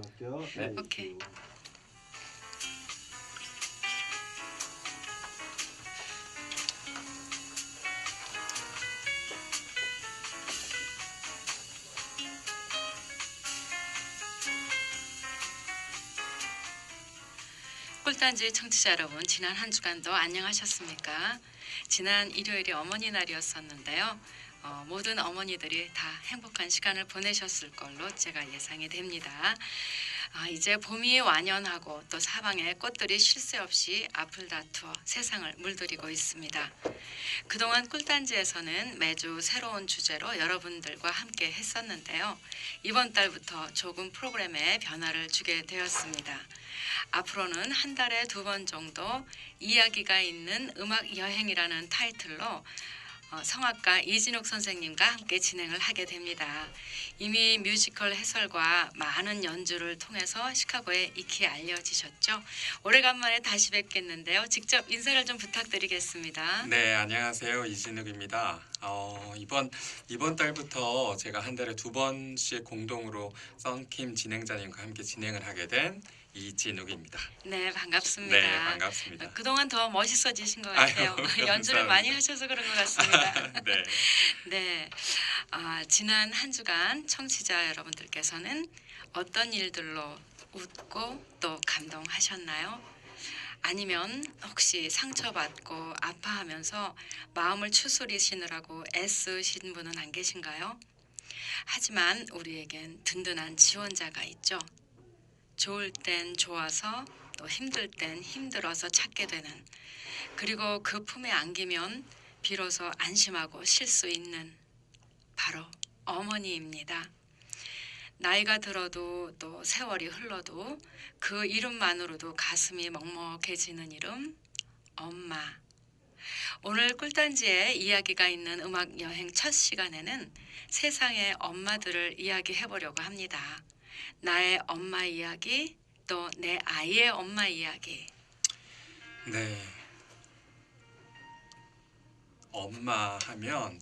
들어갈게요. 네. 오케이. 꿀단지 청취자 여러분, 지난 한 주간도 안녕하셨습니까? 지난 일요일이 어머니 날이었었는데요. 모든 어머니들이 다 행복한 시간을 보내셨을 걸로 제가 예상이 됩니다. 이제 봄이 완연하고 또 사방에 꽃들이 쉴 새 없이 앞을 다투어 세상을 물들이고 있습니다. 그동안 꿀단지에서는 매주 새로운 주제로 여러분들과 함께 했었는데요. 이번 달부터 조금 프로그램에 변화를 주게 되었습니다. 앞으로는 한 달에 2번 정도 이야기가 있는 음악 여행이라는 타이틀로 성악가 이진욱 선생님과 함께 진행을 하게 됩니다. 이미 뮤지컬 해설과 많은 연주를 통해서 시카고에 익히 알려지셨죠. 오래간만에 다시 뵙겠는데요. 직접 인사를 좀 부탁드리겠습니다. 네, 안녕하세요. 이진욱입니다. 이번 달부터 제가 한 달에 2번씩 공동으로 썬킴 진행자님과 함께 진행을 하게 된 이진욱입니다. 네, 반갑습니다. 네, 반갑습니다. 그동안 더 멋있어지신 것 같아요. 아유, 연주를 많이 하셔서 그런 것 같습니다. 네. 네, 지난 한 주간 청취자 여러분들께서는 어떤 일들로 웃고 또 감동하셨나요? 아니면 혹시 상처받고 아파하면서 마음을 추스리시느라고 애쓰신 분은 안 계신가요? 하지만 우리에겐 든든한 지원자가 있죠. 좋을 땐 좋아서 또 힘들 땐 힘들어서 찾게 되는, 그리고 그 품에 안기면 비로소 안심하고 쉴 수 있는 바로 어머니입니다. 나이가 들어도 또 세월이 흘러도 그 이름만으로도 가슴이 먹먹해지는 이름, 엄마. 오늘 꿀단지에 이야기가 있는 음악 여행 첫 시간에는 세상의 엄마들을 이야기해보려고 합니다. 나의 엄마 이야기, 또 내 아이의 엄마 이야기. 네. 엄마 하면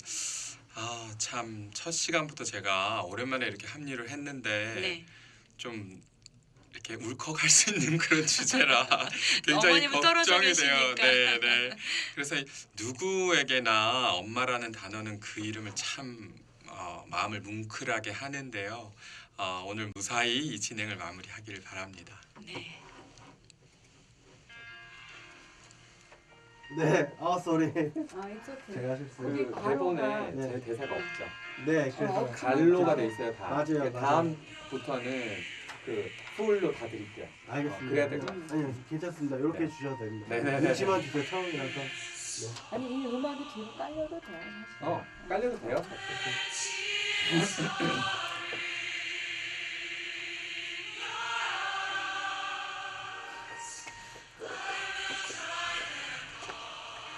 참 첫 시간부터 제가 오랜만에 이렇게 합류를 했는데 네. 좀 이렇게 울컥할 수 있는 그런 주제라 굉장히 어머님은 떨어져 걱정이 돼요. 계시니까. 네, 네. 그래서 누구에게나 엄마라는 단어는 그 이름을 참 마음을 뭉클하게 하는데요. 오늘 무사히 이 진행을 마무리하기를 바랍니다. 네. 네, 쏘리. it's okay. 제가 거기 실수를. 가로가- 대본에 네. 제 대사가 없죠. 네, 그래서 갈로가 돼 있어요 다. 맞아요, 그러니까 맞아요. 다음부터는 그 풀로 다 드릴게요. 알겠습니다. 그래야 되죠. 아니, 괜찮습니다. 이렇게 네. 주셔도 됩니다. 네네네. 눈치만 주세요. 처음이라서. 아니 이 음악이 뒤로 깔려도 돼요 사실. 깔려도 돼요.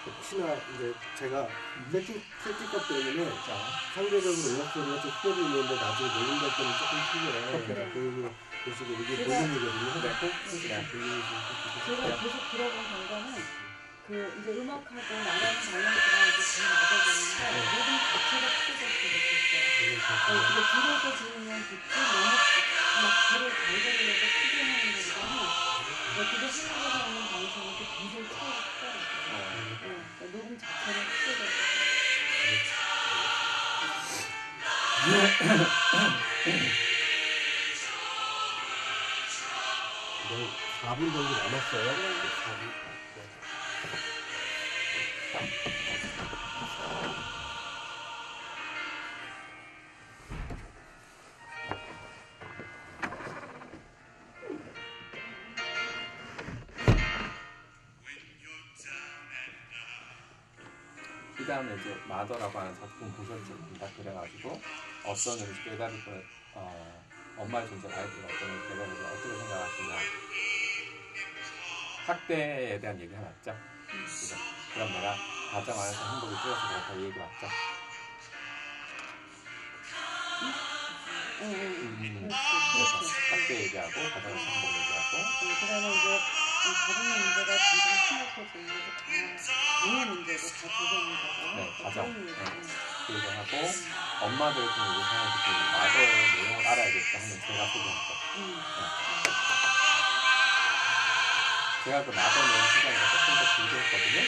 혹시나 이제 제가 세팅값 때문에 자, 상대적으로 음악 소리가 좀 크게 들리는데 나중에 녹음 될 때는 조금 틀려요. 그리고 보시고 이게 볼륨이거든요. 네. 제가 계속 들어본 결과는 그 이제 음악하고 나라는 밸런스가 이제 잘 맞아지는데 모든 자체가 크게 됐으면 좋겠어요. 이게 길어서 들으면 듣지 너무 막 귀를 갈고리려고 크게 하는 것보다는 그게 한국에서 하는 방송은 또 굉장히 차이가 크더라고요. 그러니까 녹음 자체를 크게 됐어요. 네, 4분 정도 남았어요. 4분. 그 다음에 이제 마더라고 하는 작품 보셨습니다. 그래가지고 어떤 음식 깨달을 엄마의 존재가 아이들이 어떤 음식 깨달을 어떻게 생각하시냐. 학대에 대한 얘기가 맞죠? 그죠? 그럼 내가 가정 안에서 행복을 찍어서 그렇다 이 얘기 맞죠? 그래서 학대 얘기하고 가정에서 행복 얘기하고 그다음에 이제 가정의 문제가 점점 심각해지는 게 장애 문제도 다 조개 문제고 네, 가정. 네. 그리고 하고 하고 엄마들 같은 경우 그 마더의 내용을 알아야겠다 하면 제가 소개할게요. 제가 그 마더 내용 소개하는 거 조금 더 길게 했거든요.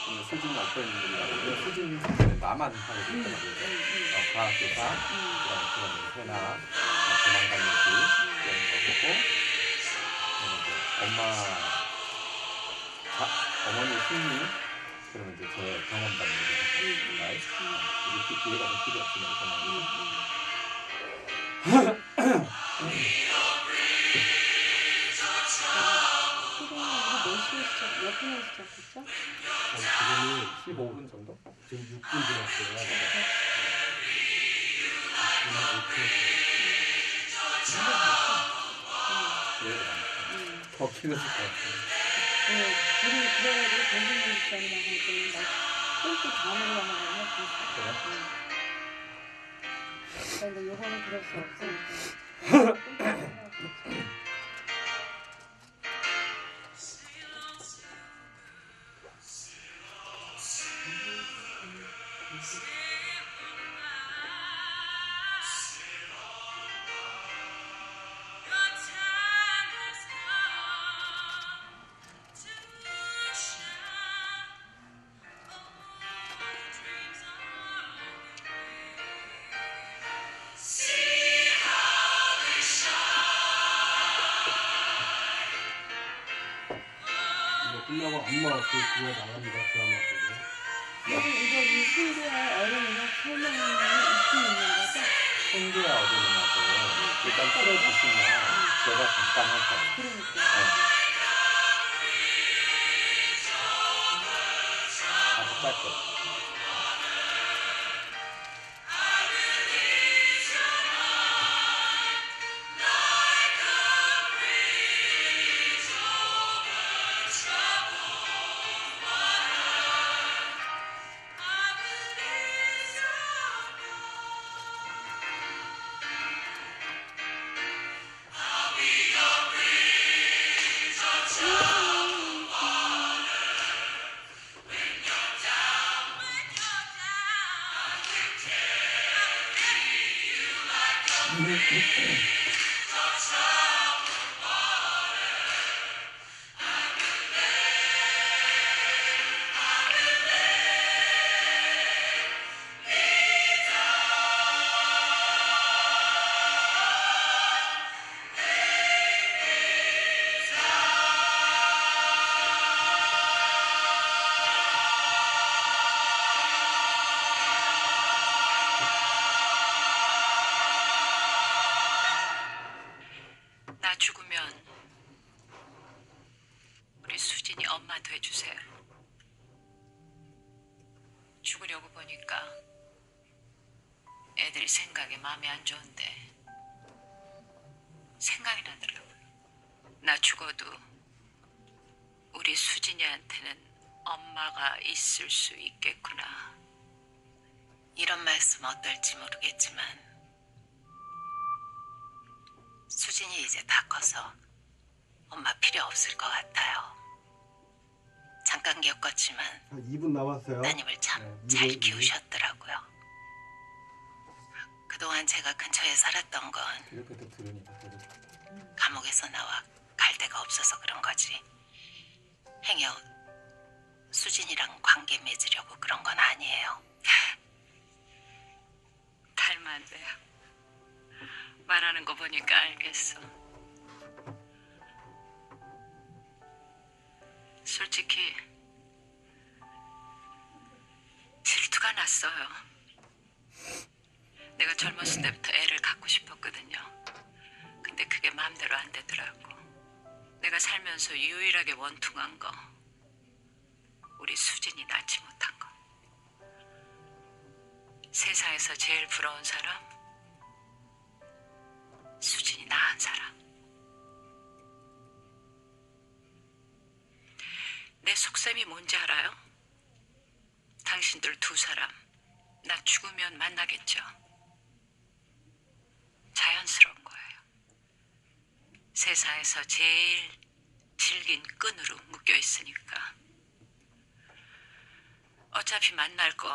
근데 수진이 어떤 일이냐면 수진 자체는 나만 하게 됐더라고요. 과학교사, 그런 회나 도망가는 길 이런 거 보고 어머니의 심리 그러면 이제 제 경험 받는 게 이게 이해가 좀 필요 없으면 몇 분에 시작했죠? 지금이 15분 정도? 지금 6분 지났어요. 더 길어질 것 같아요. 우리 그래가지고 전진영 목사님이랑 할 때는 막 똥꼬 잠으로 하면 했었어요. 그러니까 요거는 그럴 수 없으니까. 끝나고 엄마 그거 나갑니다. 드라마 보고. 이거 이 신기한 어린이가 설명이 있긴 있는 거죠? 손교야 어린이하고 일단 틀어주시면 제가 잠깐 할 거예요. 그러니까. 아주 짧게. 나 죽으면 우리 수진이 엄마 돼주세요. 죽으려고 보니까 애들이 생각에 마음이 안 좋은데 생각이 나더라고요. 나 죽어도 우리 수진이한테는 엄마가 있을 수 있겠구나. 이런 말씀 어떨지 모르겠지만 수진이 이제 다 커서 엄마 필요 없을 것 같아요. 잠깐 겪었지만 한 2분 남았어요. 따님을 참 네, 잘 2분. 키우셨더라고요. 그동안 제가 근처에 살았던 건 이렇게 또 들으니까 되게 감옥에서 나와 갈 데가 없어서 그런 거지. 행여 수진이랑 관계 맺으려고 그런 건 아니에요. 닮았네요. 말하는 거 보니까 알겠어. 솔직히 질투가 났어요. 내가 젊었을 때부터 애를 갖고 싶었거든요. 근데 그게 마음대로 안 되더라고. 내가 살면서 유일하게 원통한 거, 우리 수진이 낳지 못한 거. 세상에서 제일 부러운 사람, 수진이 낳은 사람. 내 속셈이 뭔지 알아요? 당신들 두 사람 나 죽으면 만나겠죠? 자연스러운 거예요. 세상에서 제일 질긴 끈으로 묶여 있으니까. 어차피 만날 거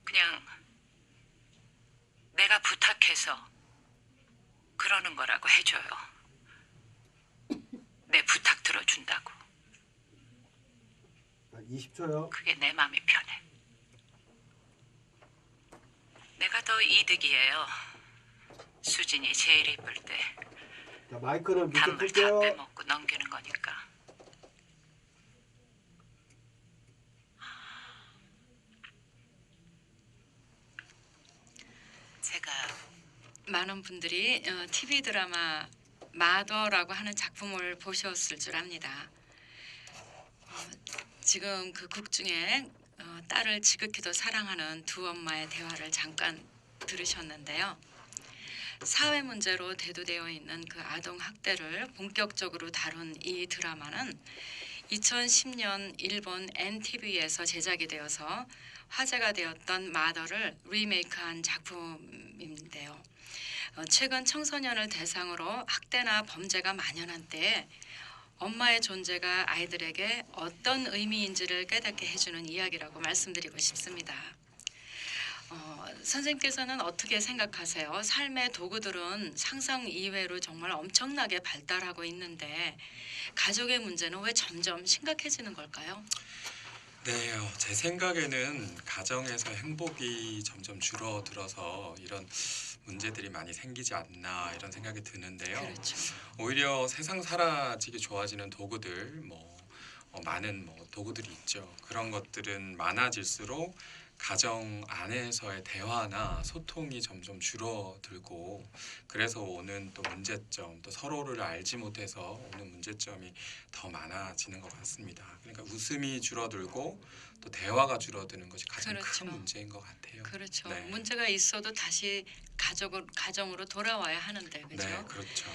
그냥 내가 부탁해서 그러는 거라고 해줘요. 내 부탁 들어준다고. 20초요. 그게 내 마음이 편해. 내가 더 이득이에요. 수진이 제일 이쁠 때 자, 마이크를 밑에 단물 다 풀게요. 빼먹고 넘기는 거니까. 제가 많은 분들이 TV 드라마 마더라고 하는 작품을 보셨을 줄 압니다. 지금 그 곡 중에 딸을 지극히도 사랑하는 두 엄마의 대화를 잠깐 들으셨는데요. 사회 문제로 대두되어 있는 그 아동 학대를 본격적으로 다룬 이 드라마는 2010년 일본 NTV에서 제작이 되어서 화제가 되었던 마더를 리메이크한 작품인데요. 최근 청소년을 대상으로 학대나 범죄가 만연한 때에 엄마의 존재가 아이들에게 어떤 의미인지를 깨닫게 해주는 이야기라고 말씀드리고 싶습니다. 선생님께서는 어떻게 생각하세요? 삶의 도구들은 상상 이외로 정말 엄청나게 발달하고 있는데 가족의 문제는 왜 점점 심각해지는 걸까요? 네, 제 생각에는 가정에서 행복이 점점 줄어들어서 이런 문제들이 많이 생기지 않나 이런 생각이 드는데요. 그렇죠. 오히려 세상 살아지기 좋아지는 도구들, 많은 도구들이 있죠. 그런 것들은 많아질수록 가정 안에서의 대화나 소통이 점점 줄어들고 그래서 오는 또 문제점, 또 서로를 알지 못해서 오는 문제점이 더 많아지는 것 같습니다. 그러니까 웃음이 줄어들고 또 대화가 줄어드는 것이 가장 그렇죠. 큰 문제인 것 같아요. 그렇죠. 네. 문제가 있어도 다시 가정으로 돌아와야 하는데 그렇죠. 네, 그렇죠.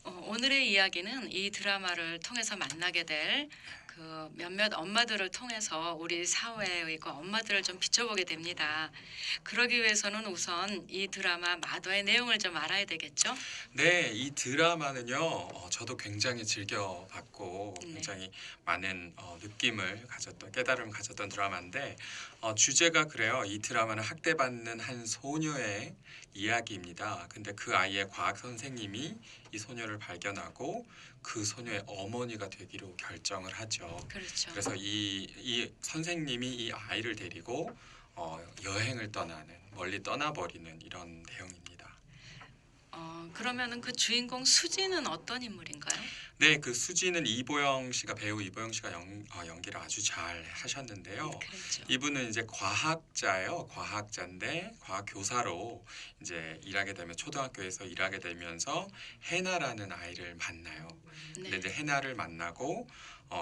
오늘의 이야기는 이 드라마를 통해서 만나게 될 그 몇몇 엄마들을 통해서 우리 사회의 그 엄마들을 좀 비춰보게 됩니다. 그러기 위해서는 우선 이 드라마 마더의 내용을 좀 알아야 되겠죠? 네, 이 드라마는요, 저도 굉장히 즐겨봤고 네. 굉장히 많은 느낌을 가졌던, 깨달음을 가졌던 드라마인데 주제가 그래요. 이 드라마는 학대받는 한 소녀의 이야기입니다. 근데 그 아이의 과학 선생님이 이 소녀를 발견하고 그 소녀의 어머니가 되기로 결정을 하죠. 그렇죠. 그래서 이 선생님이 이 아이를 데리고 여행을 떠나는, 멀리 떠나버리는 이런 내용입니다. 그러면은 그 주인공 수지는 어떤 인물인가요? 네, 그 수지는 배우 이보영 씨가 연기를 아주 잘 하셨는데요. 그렇죠. 이분은 이제 과학자인데 과학 교사로 이제 일하게 되면 초등학교에서 일하게 되면서 해나라는 아이를 만나요. 근데 네. 이제 해나를 만나고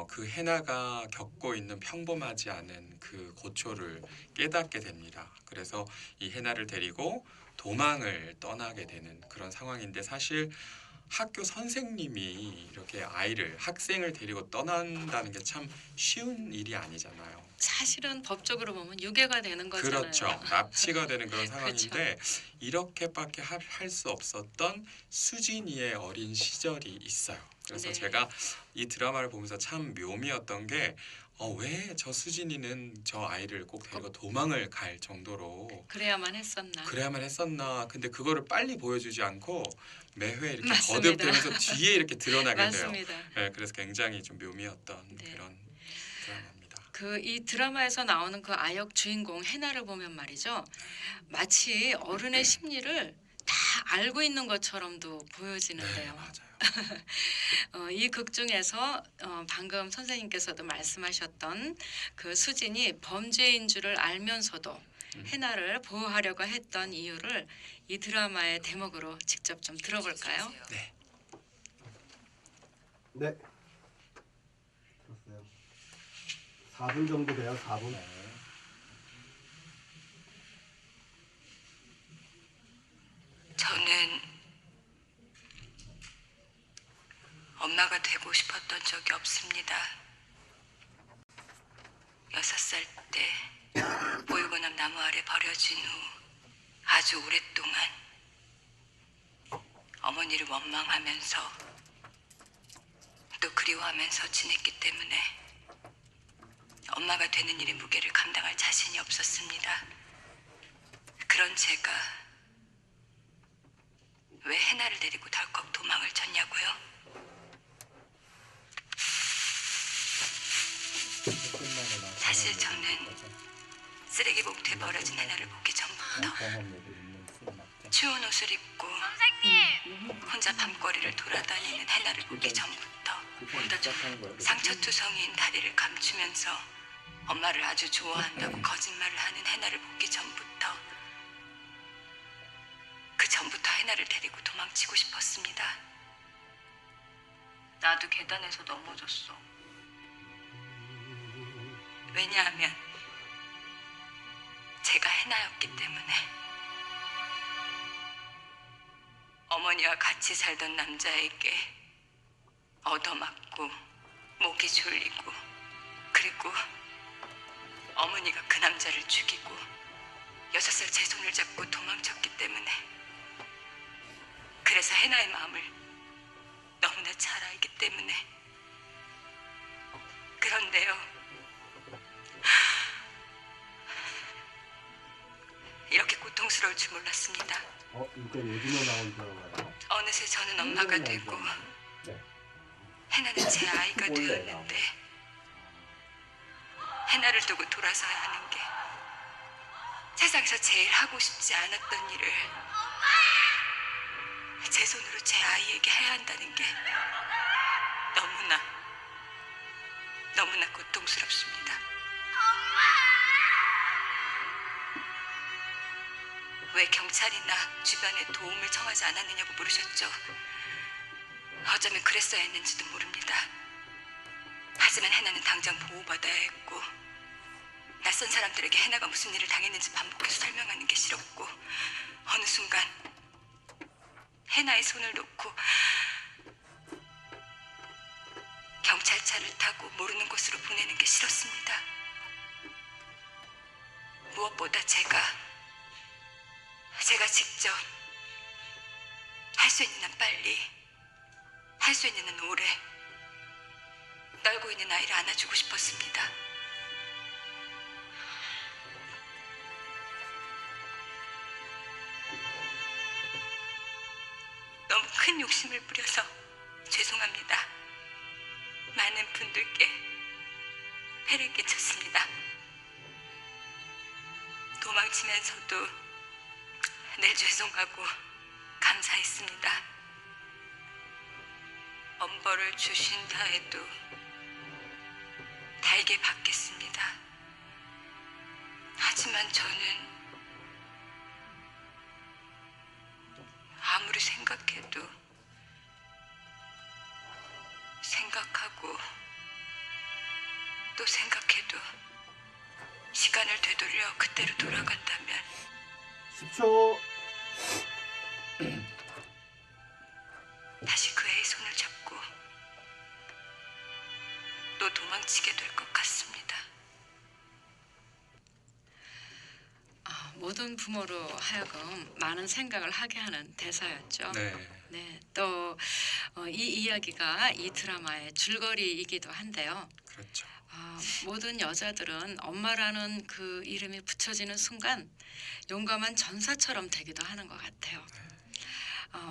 그 해나가 겪고 있는 평범하지 않은 그 고초를 깨닫게 됩니다. 그래서 이 해나를 데리고 도망을 떠나게 되는 그런 상황인데 사실 학교 선생님이 이렇게 학생을 데리고 떠난다는 게 참 쉬운 일이 아니잖아요. 사실은 법적으로 보면 유괴가 되는 거잖아요. 그렇죠. 납치가 되는 그런 그렇죠. 상황인데 이렇게밖에 할 수 없었던 수진이의 어린 시절이 있어요. 그래서 네. 제가 이 드라마를 보면서 참 묘미였던 게 왜 저 수진이는 저 아이를 꼭 데리고 도망을 갈 정도로 그래야만 했었나? 그래야만 했었나. 근데 그거를 빨리 보여주지 않고 매회 이렇게 맞습니다. 거듭되면서 뒤에 이렇게 드러나게 돼요. 맞습니다. 네, 그래서 굉장히 좀 묘미였던 네. 그런 드라마입니다. 이 드라마에서 나오는 그 아역 주인공 해나를 보면 말이죠. 마치 어른의 심리를 다 알고 있는 것처럼도 네, 보여지는데요. 맞아요. 이 극 중에서 방금 선생님께서도 말씀하셨던 그 수진이 범죄인 줄을 알면서도 해나를 보호하려고 했던 이유를 이 드라마의 대목으로 직접 좀 들어볼까요? 네. 네. 들었어요. 4분 정도 돼요. 4분. 저는 엄마가 되고 싶었던 적이 없습니다. 6살 때 보육원암 나무 아래 버려진 후 아주 오랫동안 어머니를 원망하면서 또 그리워하면서 지냈기 때문에 엄마가 되는 일의 무게를 감당할 자신이 없었습니다. 그런 제가 왜 해나를 데리고 덜컥 도망을 쳤냐고요? 사실 저는 쓰레기 봉투에 버려진 해나를 보기 전부터 추운 옷을 입고 혼자 밤거리를 돌아다니는 해나를 보기 전부터 상처투성이인 다리를 감추면서 엄마를 아주 좋아한다고 거짓말을 하는 해나를 보기 전부터 그 전부터 해나를 데리고 도망치고 싶었습니다. 나도 계단에서 넘어졌어. 왜냐하면 제가 해나였기 때문에. 어머니와 같이 살던 남자에게 얻어맞고 목이 졸리고 그리고 어머니가 그 남자를 죽이고 6살 제 손을 잡고 도망쳤기 때문에. 그래서 해나의 마음을 너무나 잘 알기 때문에. 그런데요, 이렇게 고통스러울 줄 몰랐습니다. 이거 요즘에 나온 드라마야. 어느새 저는 엄마가 되고 해나는 제 아이가 되었는데 해나를 두고 돌아서야 하는 게 세상에서 제일 하고 싶지 않았던 일을 제 손으로 제 아이에게 해야 한다는 게 너무나 고통스럽습니다. 왜 경찰이나 주변에 도움을 청하지 않았느냐고 물으셨죠. 어쩌면 그랬어야 했는지도 모릅니다. 하지만 해나는 당장 보호받아야 했고 낯선 사람들에게 해나가 무슨 일을 당했는지 반복해서 설명하는 게 싫었고 어느 순간 해나의 손을 놓고 경찰차를 타고 모르는 곳으로 보내는 게 싫었습니다. 무엇보다 제가 직접 할 수 있는 한 빨리, 할 수 있는 한 오래 떨고 있는 아이를 안아주고 싶었습니다. 너무 큰 욕심을 부려서 죄송합니다. 많은 분들께 해를 끼쳤습니다. 도망치면서도 늘 죄송하고 감사했습니다. 엄벌을 주신다 해도 달게 받겠습니다. 하지만 저는 아무리 생각해도 생각하고 또 생각해도 시간을 되돌려 그때로 돌아간다면 10초. 다시 그 애의 손을 잡고 또 도망치게 될 것 같습니다. 모든 부모로 하여금 많은 생각을 하게 하는 대사였죠. 네. 네, 또 이 이야기가 이 드라마의 줄거리이기도 한데요. 그렇죠. 모든 여자들은 엄마라는 그 이름이 붙여지는 순간 용감한 전사처럼 되기도 하는 것 같아요.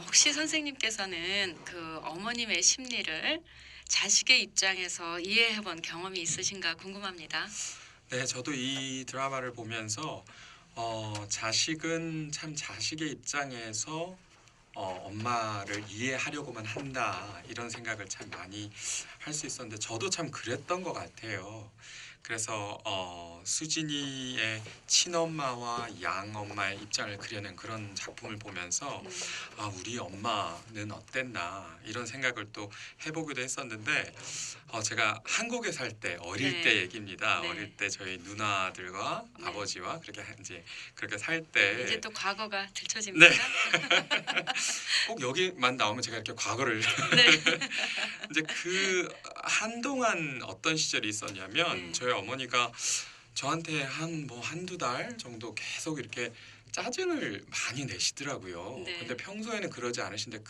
혹시 선생님께서는 그 어머님의 심리를 자식의 입장에서 이해해본 경험이 있으신가 궁금합니다. 네, 저도 이 드라마를 보면서 자식은 참 자식의 입장에서 엄마를 이해하려고만 한다 이런 생각을 참 많이 할 수 있었는데 저도 참 그랬던 것 같아요. 그래서 수진이의 친엄마와 양엄마의 입장을 그려낸 그런 작품을 보면서 우리 엄마는 어땠나 이런 생각을 또 해보기도 했었는데 제가 한국에 살 때 어릴 네. 때 얘기입니다. 네. 어릴 때 저희 누나들과 네. 아버지와 그렇게 살 때 이제 또 과거가 들춰집니다. 네. 꼭 여기만 나오면 제가 이렇게 과거를 네. 이제 그 한동안 어떤 시절이 있었냐면 네. 저희 어머니가 저한테 한두 달 정도 계속 이렇게 짜증을 많이 내시더라고요. 네. 근데 평소에는 그러지 않으신데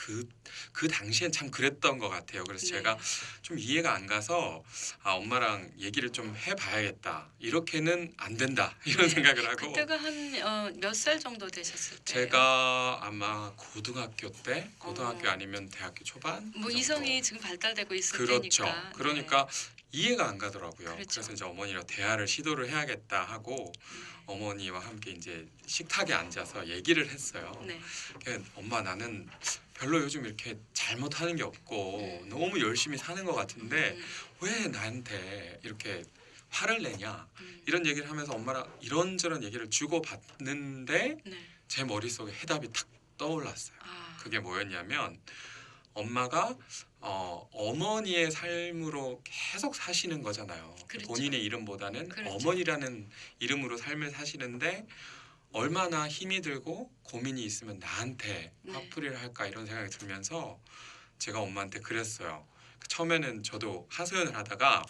그 당시엔 참 그랬던 것 같아요. 그래서 네. 제가 좀 이해가 안 가서 엄마랑 얘기를 좀 해봐야겠다. 이렇게는 안 된다 이런 네. 생각을 하고 그때가 한 몇 살 정도 되셨을 때예요? 제가 아마 고등학교 때, 고등학교 아니면 대학교 초반 뭐 그 이성이 정도. 지금 발달되고 있을 그렇죠. 때니까. 그러니까 이해가 안 가더라고요. 그렇죠. 그래서 이제 어머니랑 대화를 시도를 해야겠다 하고 어머니와 함께 이제 식탁에 앉아서 얘기를 했어요. 네. 엄마 나는 별로 요즘 이렇게 잘못하는 게 없고 너무 열심히 사는 것 같은데 왜 나한테 이렇게 화를 내냐 이런 얘기를 하면서 엄마랑 이런저런 얘기를 주고받는데 네. 제 머릿속에 해답이 탁 떠올랐어요. 아, 그게 뭐였냐면 엄마가 어머니의 삶으로 계속 사시는 거잖아요. 그렇죠. 본인의 이름보다는 그렇죠. 어머니라는 이름으로 삶을 사시는데 얼마나 힘이 들고 고민이 있으면 나한테 네. 화풀이를 할까 이런 생각이 들면서 제가 엄마한테 그랬어요. 처음에는 저도 하소연을 하다가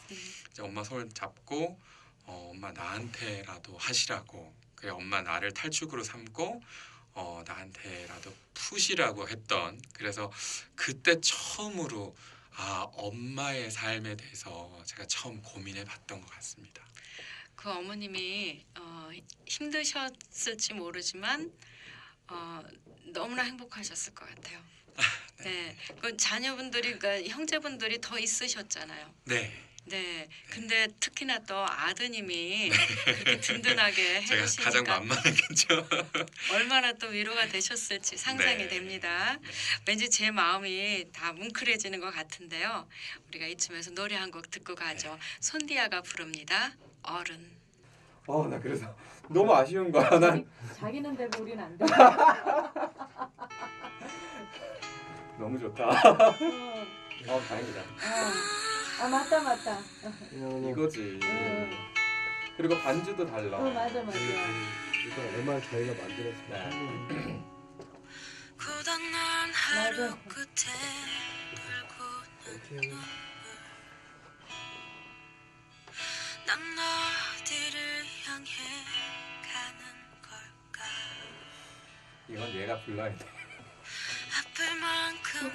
이제 엄마 손을 잡고 엄마 나한테라도 하시라고 그래 엄마 나를 탈출구로 삼고 나한테라도 푸시라고 했던 그래서 그때 처음으로 엄마의 삶에 대해서 제가 처음 고민해 봤던 것 같습니다. 그 어머님이 힘드셨을지 모르지만 너무나 행복하셨을 것 같아요. 네. 그 자녀분들이 그러니까 형제분들이 더 있으셨잖아요. 네. 네. 근데 특히나 또 아드님이 그렇게 든든하게 제가 가장 해주시니까 만만했겠죠. 얼마나 또 위로가 되셨을지 상상이 네. 됩니다. 왠지 제 마음이 다 뭉클해지는 것 같은데요. 우리가 이쯤에서 노래 한 곡 듣고 가죠. 손디아가 부릅니다. 어른. 나 그래서 너무 아쉬운 거야. 난 자기는 되고 우리는 안 돼. 너무 좋다. 다행이다. 맞다. 이거지. 응. 그리고 반주도 달라. 맞아. 이거 MR 저희가 만들었어요. 네. 고단한 하루 맞아. 끝에 불고 난 어디를 향해 가는 걸까 이건 얘가 불러야 돼. 아플 만큼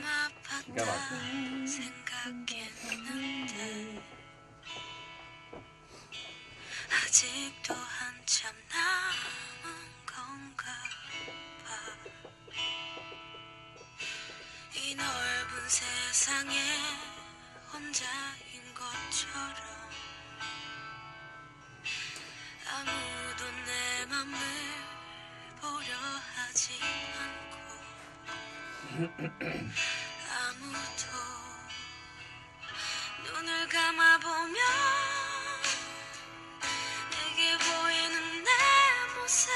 기가 막혀. 아팠다 생각했는데 아직도 한참 남은 건가 봐 이 넓은 세상에 혼자인 것처럼 아무도 내 맘을 보려 하지 않고 아무도 눈을 감아보면 내게 보이는 내 모습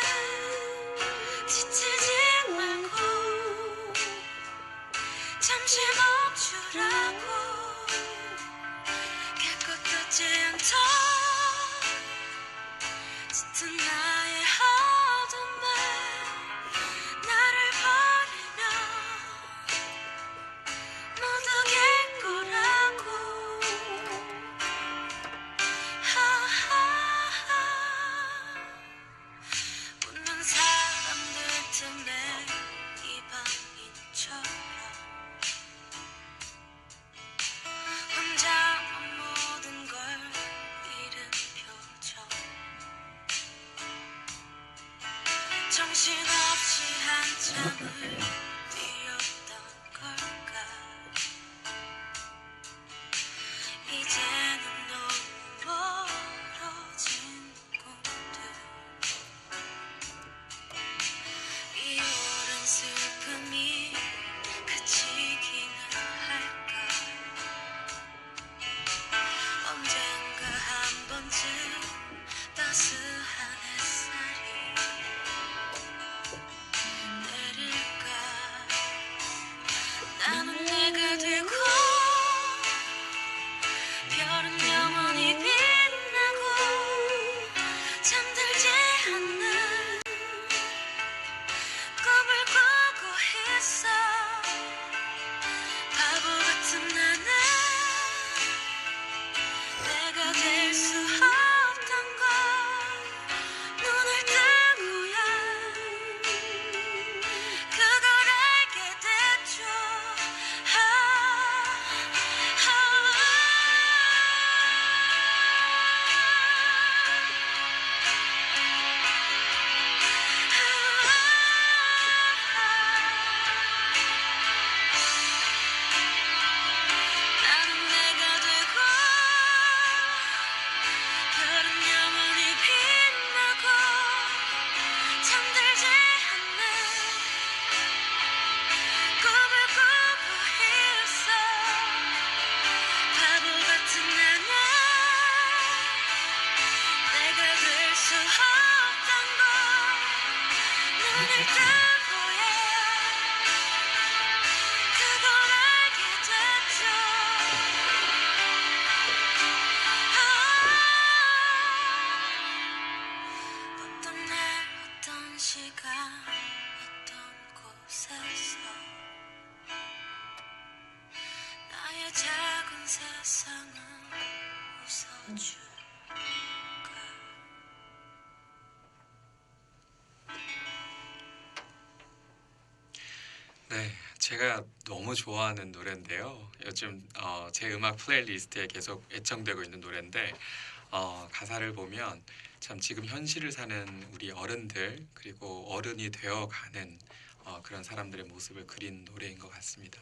지치지 말고 잠시 멈추라고 깨끗하지 않던 짙은 나의 어둠을 나를 버리면 모두 갤 거라고 웃는 사람들 틈에 이방인처럼 혼자만 모든 걸 잃은 표정 정신없이 한참을 뛰었던 걸까 이제는 너무 멀어진 꿈들 이 오랜 슬픔이 그치기는 할까 언젠가 한 번쯤 따스한 햇살이 내릴까 있다고요. 그걸 알게 됐죠. 어떤 날 어떤 시간 어떤 곳에서 나의 작은 세상은 웃어줄까. 네, 제가 너무 좋아하는 노래인데요. 요즘 제 음악 플레이리스트에 계속 애청되고 있는 노래인데 가사를 보면 참 지금 현실을 사는 우리 어른들 그리고 어른이 되어가는 그런 사람들의 모습을 그린 노래인 것 같습니다.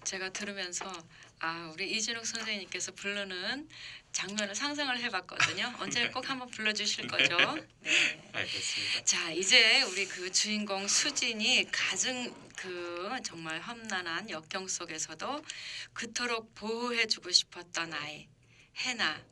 제가 들으면서 우리 이진욱 선생님께서 부르는 장면을 상상을 해봤거든요. 언제 꼭 한번 불러주실 거죠? 네. 알겠습니다. 자, 이제 우리 그 주인공 수진이 가진 그 정말 험난한 역경 속에서도 그토록 보호해주고 싶었던 아이 해나.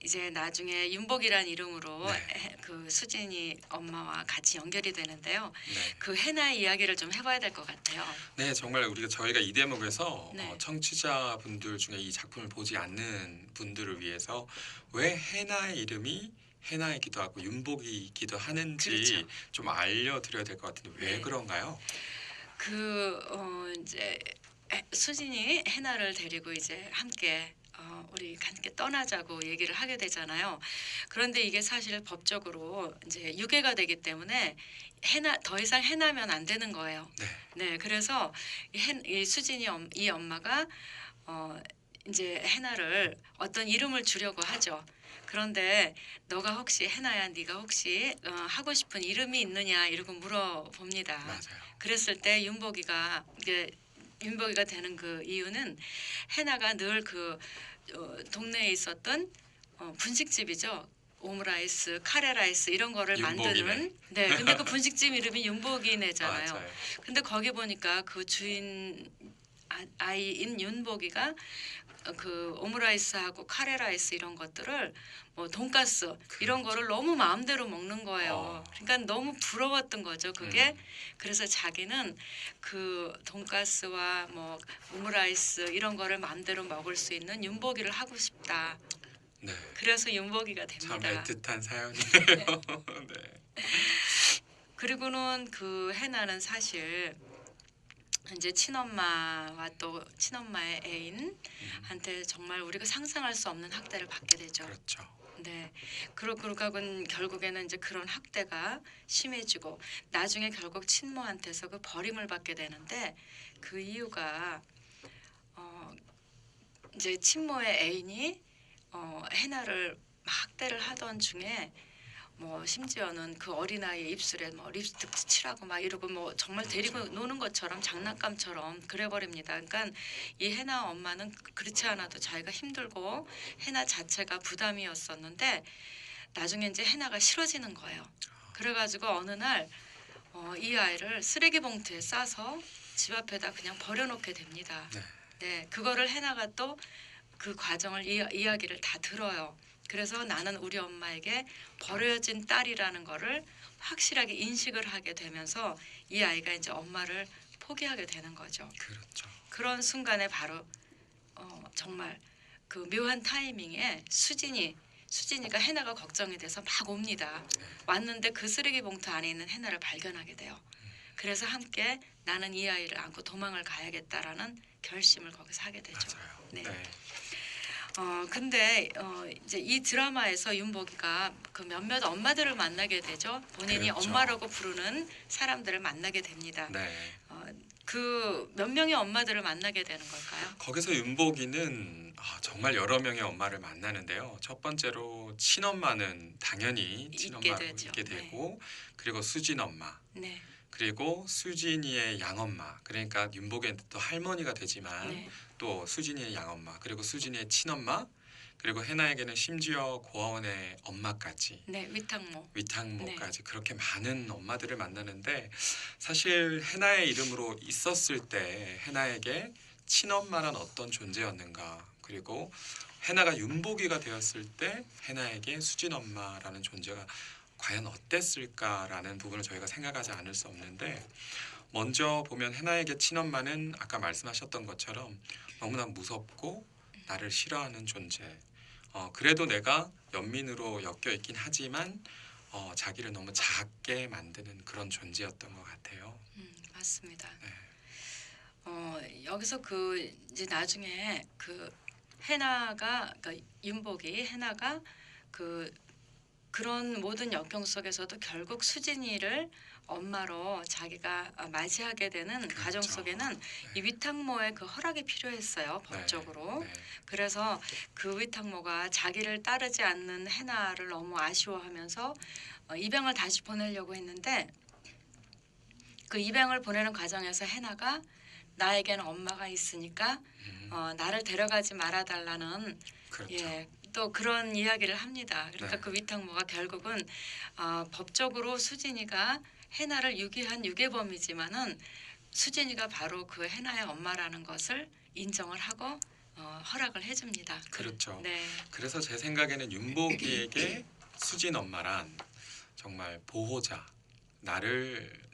이제 나중에 윤복이란 이름으로 네. 그 수진이 엄마와 같이 연결이 되는데요. 네. 그 해나의 이야기를 좀 해봐야 될 것 같아요. 네, 정말 저희가 이 대목에서 네. 청취자분들 중에 이 작품을 보지 않는 분들을 위해서 왜 해나의 이름이 해나이기도 하고 윤복이기도 하는지 그렇죠. 좀 알려드려야 될 것 같은데 왜 네. 그런가요? 이제 수진이 해나를 데리고 이제 함께 우리 함께 떠나자고 얘기를 하게 되잖아요. 그런데 이게 사실 법적으로 이제 유괴가 되기 때문에 더 이상 해나면 안 되는 거예요. 네. 네, 그래서 이 수진이 이 엄마가 이제 해나를 어떤 이름을 주려고 하죠. 그런데 너가 혹시 해나야, 네가 혹시 하고 싶은 이름이 있느냐 이러고 물어봅니다. 맞아요. 그랬을 때 윤복이가 되는 그 이유는 해나가 늘 그 동네에 있었던 분식집이죠. 오므라이스, 카레라이스 이런 거를 윤복이네. 만드는. 네, 근데 그 분식집 이름이 윤복이네잖아요. 맞아요. 근데 거기 보니까 그 주인 아이인 윤복이가 그 오므라이스하고 카레라이스 이런 것들을 뭐 돈가스 이런 거를 너무 마음대로 먹는 거예요. 그러니까 너무 부러웠던 거죠. 그게 그래서 자기는 그 돈가스와 뭐 오므라이스 이런 거를 마음대로 먹을 수 있는 윤복이를 하고 싶다. 네. 그래서 윤복이가 참 됩니다. 애틋한 사연이네요. 네. 그리고는 그 해나는 사실 이제 친엄마와 또 친엄마의 애인한테 정말 우리가 상상할 수 없는 학대를 받게 되죠. 그렇죠. 네, 그러고는 결국에는 이제 그런 학대가 심해지고 나중에 결국 친모한테서 그 버림을 받게 되는데 그 이유가 이제 친모의 애인이 해나를 막 학대를 하던 중에 뭐 심지어는 그 어린아이의 입술에 뭐 립스틱 칠하고 막 이러고 뭐 정말 데리고 노는 것처럼 장난감처럼 그래버립니다. 그러니까 이 해나 엄마는 그렇지 않아도 자기가 힘들고 해나 자체가 부담이었었는데 나중에 이제 해나가 싫어지는 거예요. 그래가지고 어느 날 이 아이를 쓰레기 봉투에 싸서 집 앞에다 그냥 버려놓게 됩니다. 네. 네, 그거를 해나가 또 그 과정을 이야기를 다 들어요. 그래서 나는 우리 엄마에게 버려진 딸이라는 거를 확실하게 인식을 하게 되면서 이 아이가 이제 엄마를 포기하게 되는 거죠. 그렇죠. 그런 순간에 바로 정말 그 묘한 타이밍에 수진이가 해나가 걱정이 돼서 막 옵니다. 왔는데 그 쓰레기 봉투 안에 있는 해나를 발견하게 돼요. 그래서 함께 나는 이 아이를 안고 도망을 가야겠다라는 결심을 거기서 하게 되죠. 맞아요. 네. 네. 근데 이제 이 드라마에서 윤복이가 그 몇몇 엄마들을 만나게 되죠. 본인이 그렇죠. 엄마라고 부르는 사람들을 만나게 됩니다. 네. 그 몇 명의 엄마들을 만나게 되는 걸까요? 거기서 윤복이는 정말 여러 명의 엄마를 만나는데요. 첫 번째로 친엄마는 당연히 친엄마로 되죠. 있게 되고 그리고 수진 엄마 네. 그리고 수진이의 양엄마 그러니까 윤복이는 또 할머니가 되지만 네. 또 수진이의 양엄마 그리고 수진이의 친엄마 그리고 해나에게는 심지어 고아원의 엄마까지 네, 위탁모까지 그렇게 많은 엄마들을 만나는데 사실 해나의 이름으로 있었을 때 해나에게 친엄마란 어떤 존재였는가 그리고 해나가 윤복이가 되었을 때 해나에게 수진엄마라는 존재가 과연 어땠을까라는 부분을 저희가 생각하지 않을 수 없는데 먼저 보면 해나에게 친엄마는 아까 말씀하셨던 것처럼 너무나 무섭고 나를 싫어하는 존재. 그래도 내가 연민으로 엮여 있긴 하지만 자기를 너무 작게 만드는 그런 존재였던 것 같아요. 맞습니다. 네. 여기서 그 이제 나중에 그 해나가 그러니까 윤복이 해나가 그런 모든 역경 속에서도 결국 수진이를 엄마로 자기가 맞이하게 되는 가정 그렇죠. 속에는 이 위탁모의 그 허락이 필요했어요, 법적으로. 네. 그래서 그 위탁모가 자기를 따르지 않는 해나를 너무 아쉬워하면서 입양을 다시 보내려고 했는데 그 입양을 보내는 과정에서 해나가 나에게는 엄마가 있으니까 나를 데려가지 말아달라는 그렇죠. 예, 또 그런 이야기를 합니다. 그러니까 네. 그 위탁모가 결국은 법적으로 수진이가 해나를 유기한 유괴범이지만은 수진이가 바로 그 해나의 엄마라는 것을 인정을 하고 허락을 해줍니다. 그렇죠. 네, 그래서 제 생각에는 윤복이에게 수진 엄마란 정말 보호자,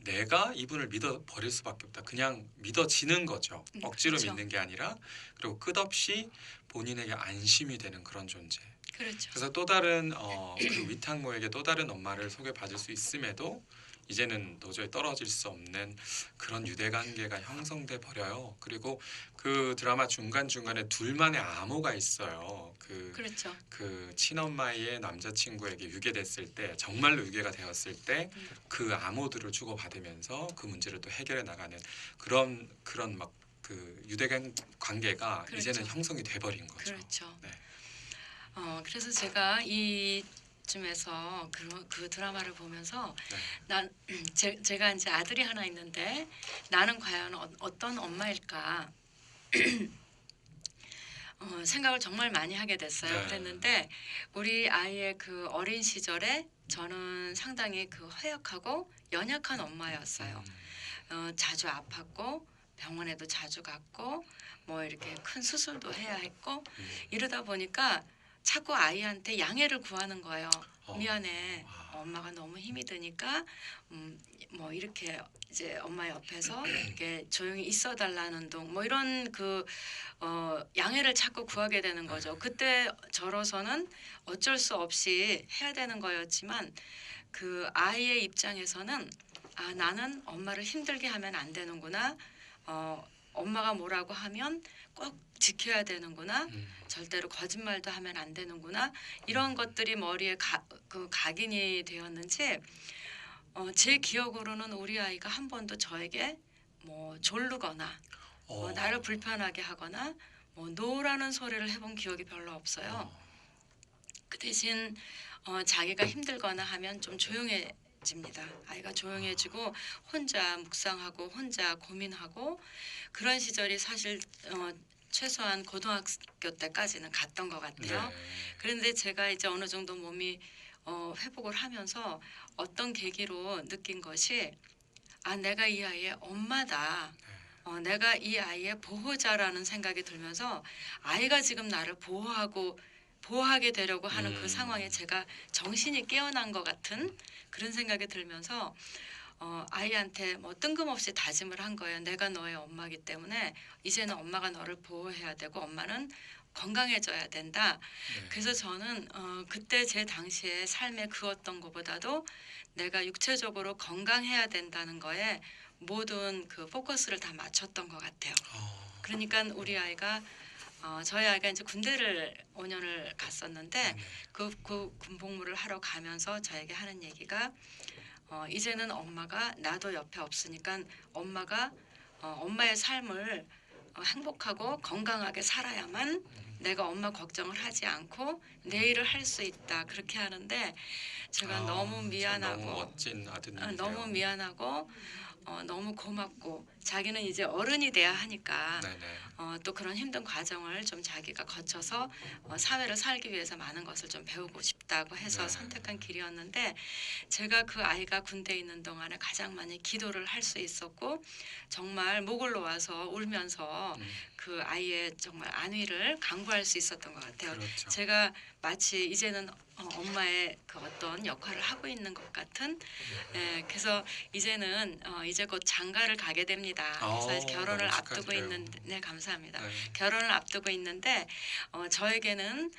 내가 이분을 믿어 버릴 수밖에 없다. 그냥 믿어지는 거죠. 억지로 그렇죠. 믿는 게 아니라 그리고 끝없이 본인에게 안심이 되는 그런 존재. 그렇죠. 그래서 또 다른 그 위탁모에게 또 다른 엄마를 소개받을 수 있음에도 이제는 도저히 떨어질 수 없는 그런 유대 관계가 형성돼 버려요. 그리고 그 드라마 중간 중간에 둘만의 암호가 있어요. 그렇죠. 그 친엄마의 남자친구에게 유괴됐을 때 정말로 유괴가 되었을 때 그 암호들을 주고 받으면서 그 문제를 또 해결해 나가는 그런 막 그 유대 관계가 그렇죠. 이제는 형성이 돼 버린 거죠. 그렇죠. 네. 그래서 제가 이쯤에서 그 드라마를 보면서 네. 제가 이제 아들이 하나 있는데 나는 과연 어떤 엄마일까 생각을 정말 많이 하게 됐어요. 네. 그랬는데 우리 아이의 그 어린 시절에 저는 상당히 그 허약하고 연약한 엄마였어요. 자주 아팠고 병원에도 자주 갔고 뭐 이렇게 큰 수술도 해야 했고 이러다 보니까 자꾸 아이한테 양해를 구하는 거예요. 미안해. 엄마가 너무 힘이 드니까 뭐 이렇게 이제 엄마 옆에서 이렇게 조용히 있어 달라는 둥 뭐 이런 그 양해를 자꾸 구하게 되는 거죠. 그때 저로서는 어쩔 수 없이 해야 되는 거였지만 그 아이의 입장에서는 나는 엄마를 힘들게 하면 안 되는구나. 엄마가 뭐라고 하면 꼭 지켜야 되는구나. 절대로 거짓말도 하면 안 되는구나. 이런 것들이 머리에 각인이 되었는지 제 기억으로는 우리 아이가 한 번도 저에게 뭐 졸르거나 나를 불편하게 하거나 뭐 노라는 소리를 해본 기억이 별로 없어요. 그 대신 자기가 힘들거나 하면 좀 조용해집니다. 아이가 조용해지고 혼자 묵상하고 혼자 고민하고 그런 시절이 사실 최소한 고등학교 때까지는 갔던 것 같아요. 네. 그런데 제가 이제 어느 정도 몸이 회복을 하면서 어떤 계기로 느낀 것이 내가 이 아이의 엄마다. 내가 이 아이의 보호자라는 생각이 들면서 아이가 지금 나를 보호하게 되려고 하는 그 상황에 제가 정신이 깨어난 것 같은 그런 생각이 들면서 아이한테 뭐 뜬금없이 다짐을 한 거예요. 내가 너의 엄마이기 때문에 이제는 엄마가 너를 보호해야 되고 엄마는 건강해져야 된다. 그래서 저는 그때 제 당시에 삶에 그 어떤 것보다도 내가 육체적으로 건강해야 된다는 거에 모든 그 포커스를 다 맞췄던 것 같아요. 그러니까 우리 아이가 저희 아이가 이제 군대를 5년을 갔었는데 그 군복무를 하러 가면서 저에게 하는 얘기가 이제는 엄마가 나도 옆에 없으니까 엄마가 엄마의 삶을 행복하고 건강하게 살아야만 내가 엄마 걱정을 하지 않고 내 일을 할 수 있다 그렇게 하는데 제가 너무 미안하고 너무 멋진 아드님이세요. 너무 미안하고 너무 고맙고 자기는 이제 어른이 돼야 하니까 네네. 또 그런 힘든 과정을 좀 자기가 거쳐서 사회를 살기 위해서 많은 것을 좀 배우고 싶다고 해서 네. 선택한 길이었는데 제가 그 아이가 군대에 있는 동안에 가장 많이 기도를 할 수 있었고 정말 목을 놓아서 울면서 그 아이의 정말 안위를 강구할 수 있었던 것 같아요. 그렇죠. 제가 마치 이제는 엄마의 그 어떤 역할을 하고 있는 것 같은 그래서 이제는 이제 곧 장가를 가게 됩니다. 그래서 결혼을 너무 앞두고 축하드려요. 있는 네 감사합니다. 네. 결혼을 앞두고 있는데 저에게는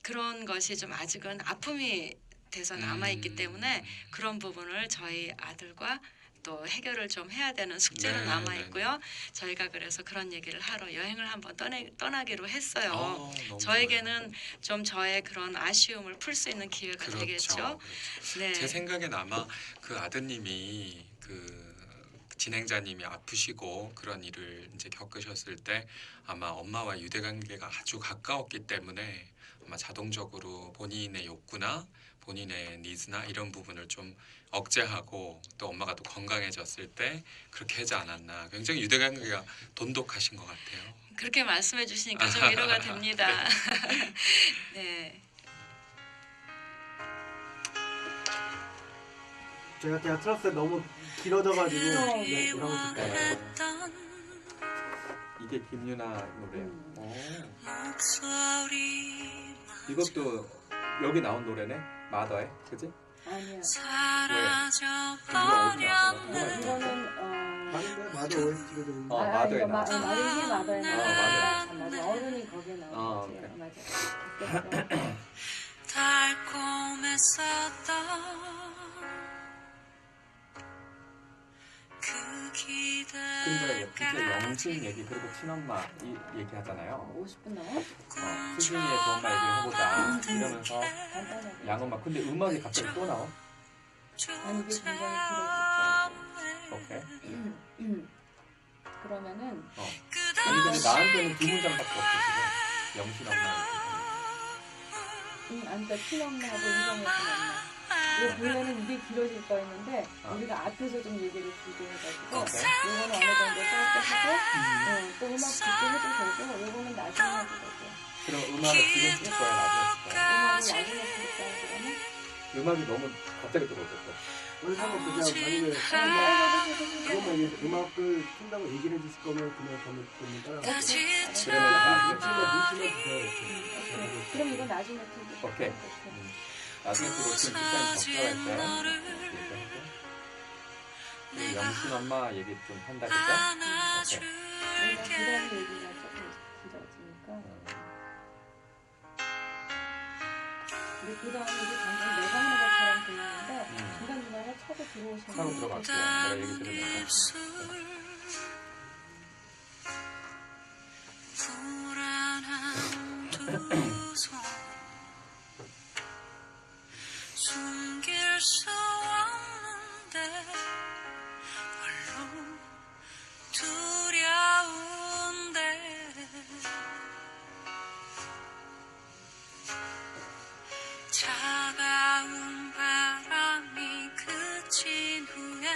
그런 것이 좀 아직은 아픔이 돼서 남아 있기 때문에 그런 부분을 저희 아들과 또 해결을 좀 해야 되는 숙제로 네, 남아 네, 있고요. 저희가 그래서 그런 얘기를 하러 여행을 한번 떠나기로 했어요. 너무 저에게는 좀 저의 그런 아쉬움을 풀 수 있는 기회가 그렇죠. 되겠죠. 네. 제 생각엔 아마 그 아드님이 그 진행자님이 아프시고 그런 일을 이제 겪으셨을 때 아마 엄마와 유대 관계가 아주 가까웠기 때문에 아마 자동적으로 본인의 욕구나 본인의 니즈나 이런 부분을 좀 억제하고 또 엄마가 또 건강해졌을 때 그렇게 하지 않았나. 굉장히 유대 관계가 돈독하신 것 같아요. 그렇게 말씀해 주시니까 좀 위로가 됩니다. 네. 제가 그냥 들었을 때 너무 길어져가지고 네, 이런 거 듣다가 했던 이게 김유나 노래예요. 목소리 이것도 여기 나온 노래네. 마더의 그지? 아니야. 사라져버렸네. 이거는 아닌데 마더 OST로 좀 마더에 나왔어. 마린이 마더에 마더에 맞아. 어른이 거기에 나오지. 그래. 맞아. 달콤했었던 그 그러니까 기대가 이제 영신 얘기 그리고 친엄마 이 얘기 하잖아요. 50분 나와? 수진이의 좋은 말 얘기를 해보자 이러면서 간단하게. 양엄마 근데 음악이 갑자기 또 나와? 아니 이게 굉장히 길어졌죠. 오케이. 그러면은 아니 근데 나한테는 두 문장밖에 없어 지금. 영신 엄마 얘기. 안다 친엄마하고 인정해준 엄마. 이거 보면은 이게 길어질 거였는데 우리가 앞에서 좀 얘기를 길게 해가지고 이거는 어느 정도 짧게 하고 또 음악 듣고 해도 되고 이거는 나중에 해도 되고. 그럼 음악을 지금 쓸 거야 나중에 쓸 거야? 음악을 나중에 들을까요 그러면? 음악이 너무 갑자기 들어오죠. 오늘 상관없어. 그냥 만약에 그것만 얘기 음악을 튼다고 얘기를 해주실 거면 그냥 저는 따라 그러면 눈치만 주세요. 그럼 이거 나중에 들고. 오케이. 나중에 그거 지금 집사님 접근할 때 얘기하고 영신 엄마 얘기 좀 한다 그죠? 오케이. 우리가 그런 얘기가 조금 길어지니까. 근데 그 다음에 이제 당장 내가 하는 것처럼 들리는데 중간중간에 차고 들어오시면 차고 들어갈게요. 내가 얘기 들으면서. 불안한 두 손 숨길 수 없는데 홀로 두려운데 차가운 바람이 그친 후엔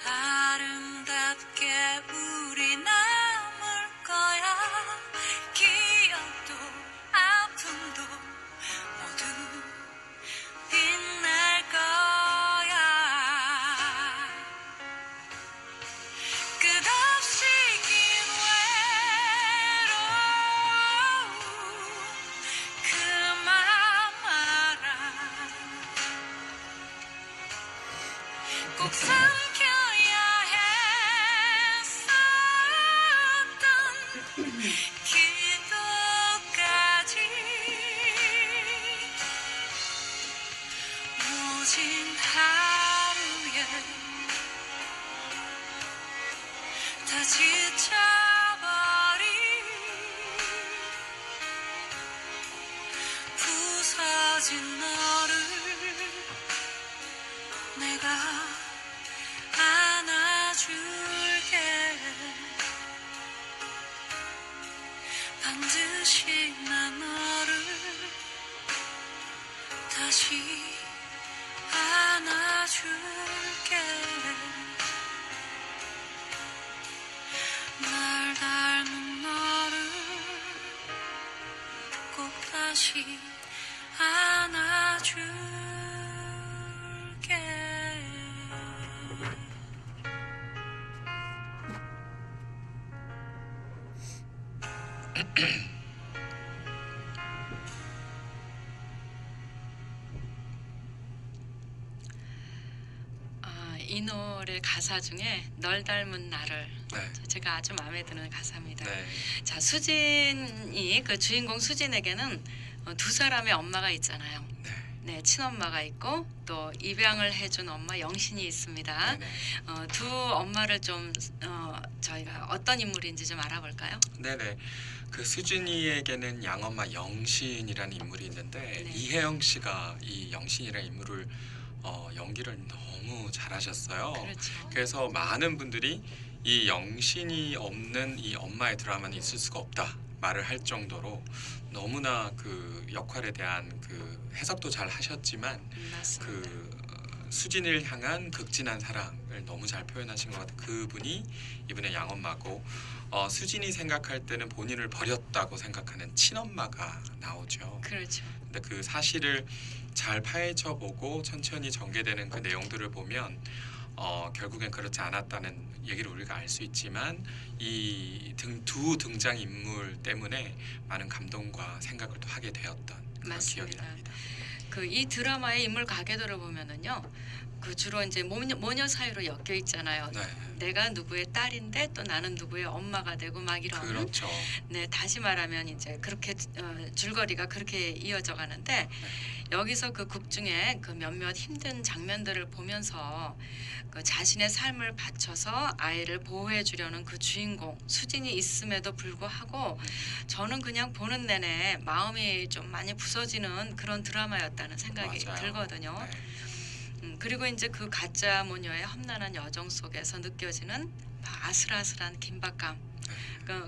아름답게 우리 남을 거야. 기억도 아픔도 모두 빛날 거야. 끝없이 긴 외로움 그만 말아. 꼭 삼켜야 했었던 기도까지 모진 하루에 다 지쳐버린 부서진 너를 내가 안아줄게. 반드시 난 너를 다시 안아줄게. 다시 안아줄게. 이 노래 가사 중에 널 닮은 나를 네. 제가 아주 마음에 드는 가사입니다. 네. 자, 수진이 그 주인공 수진에게는 두 사람의 엄마가 있잖아요. 네. 네, 친엄마가 있고 또 입양을 해준 엄마 영신이 있습니다. 네네. 두 엄마를 좀 저희가 어떤 인물인지 좀 알아볼까요? 네네. 그 수진이에게는 양엄마 영신이라는 인물이 있는데 네. 이혜영 씨가 이 영신이라는 인물을 연기를 너무 잘하셨어요. 그렇죠. 그래서 많은 분들이 이 영신이 없는 이 엄마의 드라마는 있을 수가 없다 말을 할 정도로 너무나 그 역할에 대한 그 해석도 잘 하셨지만 맞습니다. 그 수진이를 향한 극진한 사랑을 너무 잘 표현하신 것 같아요. 그분이 이분의 양엄마고 수진이 생각할 때는 본인을 버렸다고 생각하는 친엄마가 나오죠. 그렇죠. 근데 그 사실을 잘 파헤쳐보고 천천히 전개되는 그 내용들을 보면 결국엔 그렇지 않았다는 얘기를 우리가 알 수 있지만 이 두 등장 인물 때문에 많은 감동과 생각을 또 하게 되었던 그런 기억이 맞습니다. 납니다. 그 이 드라마의 인물 가계도를 보면은요, 그 주로 이제 모녀 사이로 엮여 있잖아요. 네, 내가 누구의 딸인데 또 나는 누구의 엄마가 되고 막 이런. 그렇죠. 네, 다시 말하면 이제 그렇게 줄거리가 그렇게 이어져 가는데 여기서 그 극 중에 그 몇몇 힘든 장면들을 보면서 그 자신의 삶을 바쳐서 아이를 보호해 주려는 그 주인공 수진이 있음에도 불구하고 저는 그냥 보는 내내 마음이 좀 많이 부서지는 그런 드라마였다는 생각이 맞아요. 들거든요. 네. 그리고 이제 그 가짜 모녀의 험난한 여정 속에서 느껴지는 아슬아슬한 긴박감,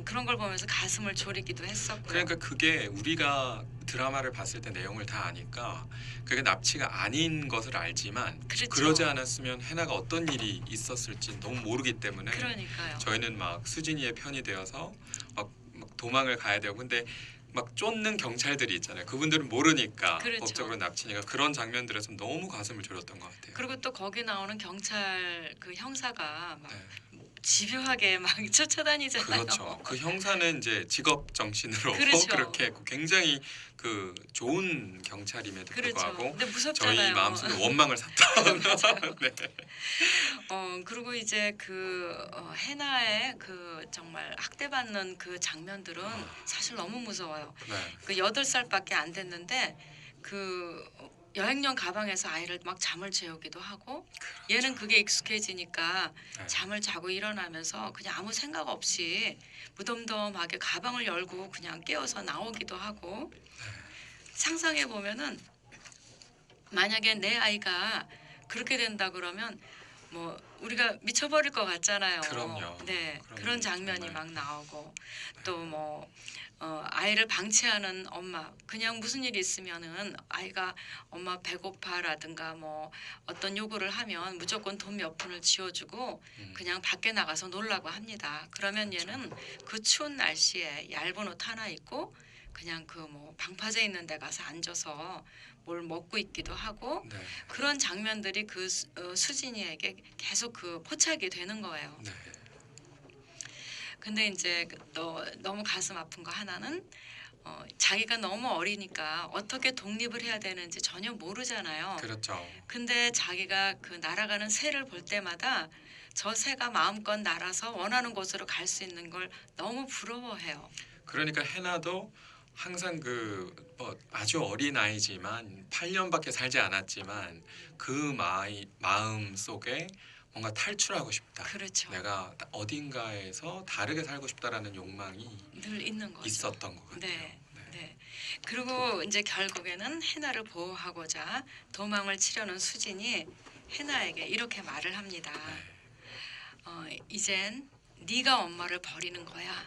그런 걸 보면서 가슴을 졸이기도 했었고요. 그러니까 그게 우리가 드라마를 봤을 때 내용을 다 아니까 그게 납치가 아닌 것을 알지만 그렇죠. 그러지 않았으면 해나가 어떤 일이 있었을지 너무 모르기 때문에 그러니까요. 저희는 막 수진이의 편이 되어서 막 도망을 가야 되고 근데 막 쫓는 경찰들이 있잖아요. 그분들은 모르니까 그렇죠. 법적으로 납치니까 그런 장면들에서 너무 가슴을 졸였던 것 같아요. 그리고 또 거기 나오는 경찰 그 형사가 막 네. 집요하게 막 쫓아다니잖아요. 그렇죠. 그 형사는 이제 직업 정신으로 그렇죠. 그렇게 했고 굉장히 그 좋은 경찰임에도 그렇죠. 불구하고 근데 저희 무섭잖아요. 마음속에 원망을 샀던. 네. 그리고 이제 그 해나의 그 정말 학대받는 그 장면들은 사실 너무 무서워요. 네. 그 8살밖에 안 됐는데 그 여행용 가방에서 아이를 막 잠을 재우기도 하고 얘는 그게 익숙해지니까 네. 잠을 자고 일어나면서 그냥 아무 생각 없이 무덤덤하게 가방을 열고 그냥 깨어서 나오기도 하고 상상해 보면은 만약에 내 아이가 그렇게 된다 그러면 뭐 우리가 미쳐버릴 것 같잖아요. 그럼요. 네, 그럼요. 그런 장면이 정말. 막 나오고 또 뭐 아이를 방치하는 엄마 그냥 무슨 일이 있으면은 아이가 엄마 배고파라든가 뭐 어떤 요구를 하면 무조건 돈 몇 푼을 쥐어주고 그냥 밖에 나가서 놀라고 합니다. 그러면 얘는 그 추운 날씨에 얇은 옷 하나 입고 그냥 그 뭐 방파제 있는 데 가서 앉아서 뭘 먹고 있기도 하고 네. 그런 장면들이 그 수진이에게 계속 그 포착이 되는 거예요. 네. 근데 이제 또 너무 가슴 아픈 거 하나는 자기가 너무 어리니까 어떻게 독립을 해야 되는지 전혀 모르잖아요. 그렇죠. 근데 자기가 그 날아가는 새를 볼 때마다 저 새가 마음껏 날아서 원하는 곳으로 갈 수 있는 걸 너무 부러워해요. 그러니까 해나도 항상 뭐 아주 어린 아이지만 8년밖에 살지 않았지만 그 마음 속에 뭔가 탈출하고 싶다. 그렇죠. 내가 어딘가에서 다르게 살고 싶다라는 욕망이 늘 있는 거죠. 있었던 것 같아요. 네. 네. 그리고 이제 결국에는 해나를 보호하고자 도망을 치려는 수진이 해나에게 이렇게 말을 합니다. 이젠 네가 엄마를 버리는 거야.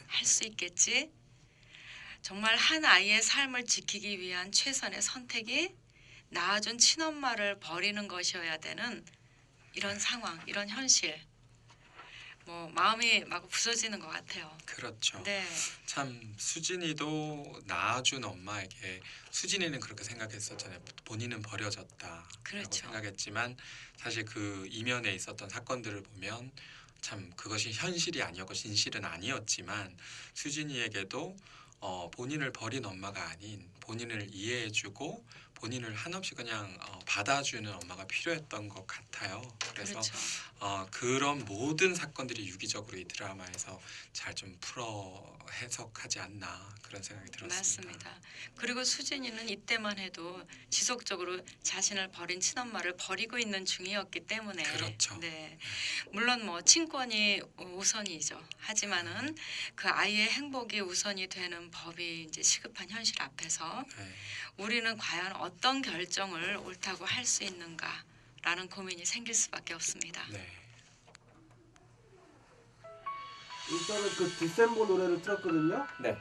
할 수 있겠지? 정말 한 아이의 삶을 지키기 위한 최선의 선택이 낳아준 친엄마를 버리는 것이어야 되는 이런 상황, 이런 현실. 뭐 마음이 막 부서지는 것 같아요. 그렇죠. 네, 참 수진이도 낳아준 엄마에게 수진이는 그렇게 생각했었잖아요. 본인은 버려졌다라고 그렇죠. 생각했지만 사실 그 이면에 있었던 사건들을 보면 참 그것이 현실이 아니었고 진실은 아니었지만 수진이에게도 본인을 버린 엄마가 아닌 본인을 이해해주고 본인을 한없이 그냥 받아주는 엄마가 필요했던 것 같아요. 그래서 그렇죠. 그런 모든 사건들이 유기적으로 이 드라마에서 잘 좀 풀어 해석하지 않나 그런 생각이 들었습니다. 맞습니다. 그리고 수진이는 이때만 해도 지속적으로 자신을 버린 친엄마를 버리고 있는 중이었기 때문에 그렇죠. 네, 물론 뭐 친권이 우선이죠. 하지만은 그 아이의 행복이 우선이 되는 법이 이제 시급한 현실 앞에서 네. 우리는 과연 어떤 결정을 옳다고 할 수 있는가라는 고민이 생길 수밖에 없습니다. 네. 일단은 그 디셈버 노래를 틀었거든요. 네.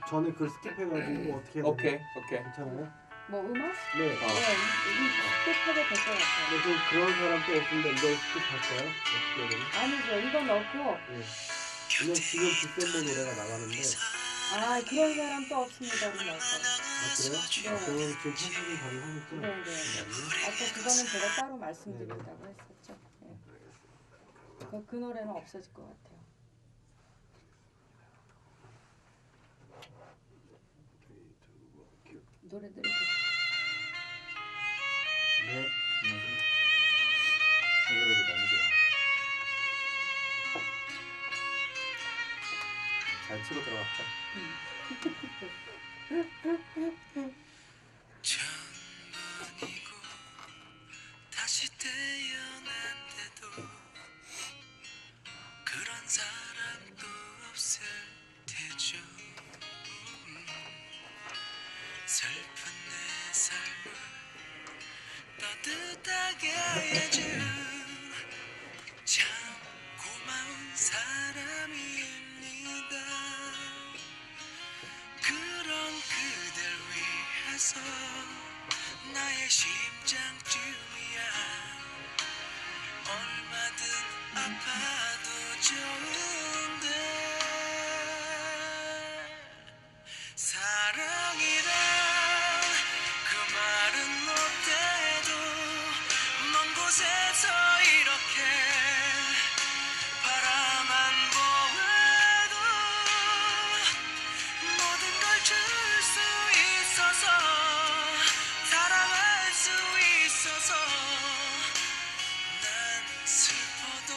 저는 그걸 스킵해가지고 어떻게 해야 오케이. 되나요? 오케이. 괜찮아요? 뭐 음악? 네. 네, 스킵해도 될 것 같아요. 근데 좀 그런 사람 또 없는데 이걸 스킵할까요? 어떻게 해야 되나? 아니죠. 이거 넣고 예. 그냥 지금 디셈버 노래가 나가는데 그런 사람 또 없습니다로 넣을 거예요. 아 그래요? 네. 그럼 지금 편집이 가능하겠죠? 네네. 아까 그거는 제가 따로 말씀드린다고 했었죠. 네. 그 노래는 없어질 것 같아요. 노래들이 네. 이 노래도 너무 좋아. 잘 치고 들어갔죠. 전문이고 다시 태어난데도 그런 사람도 없을 테죠. 슬픈 내 삶을 따뜻하게 해준 참 고마운 사람입니다. 그런 그댈 위해서 나의 심장쯤이야 얼마든 아파도 좋은데 사랑이란 그 말은 못해도 먼 곳에서 이렇게 바라만 보아도 모든 걸 줄 수 있어서 사랑할 수 있어서 난 슬퍼도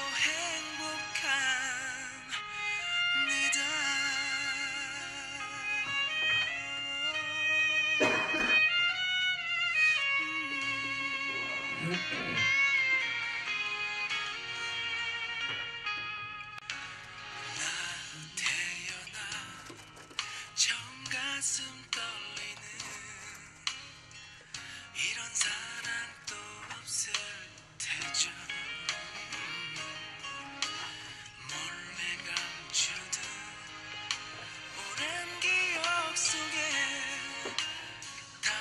나 태어나 처음 가슴 떨리는 이런 사랑도 없을 테죠. 몰래 감추던 오랜 기억 속에 단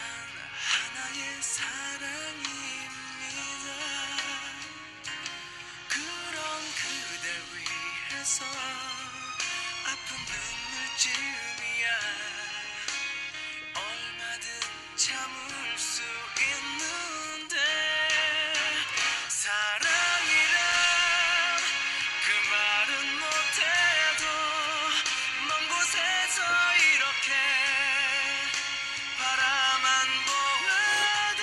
하나의 사랑입니다. 그런 그댈 위해서 아픈 눈물쯤이야 얼마든 참을 수 있는데 사랑이란 그 말은 못해도 먼 곳에서 이렇게 바라만 보아도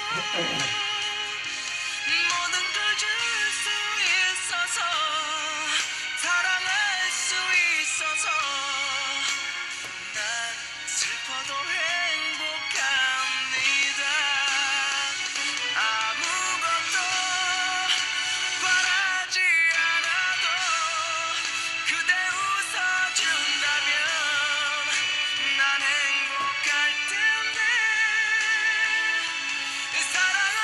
모든 걸 줄 수 있어서 사랑할 수 있어서 난 슬퍼도 행복합니다. 아무것도 바라지 않아도 그대 웃어준다면 난 행복할 텐데 사랑은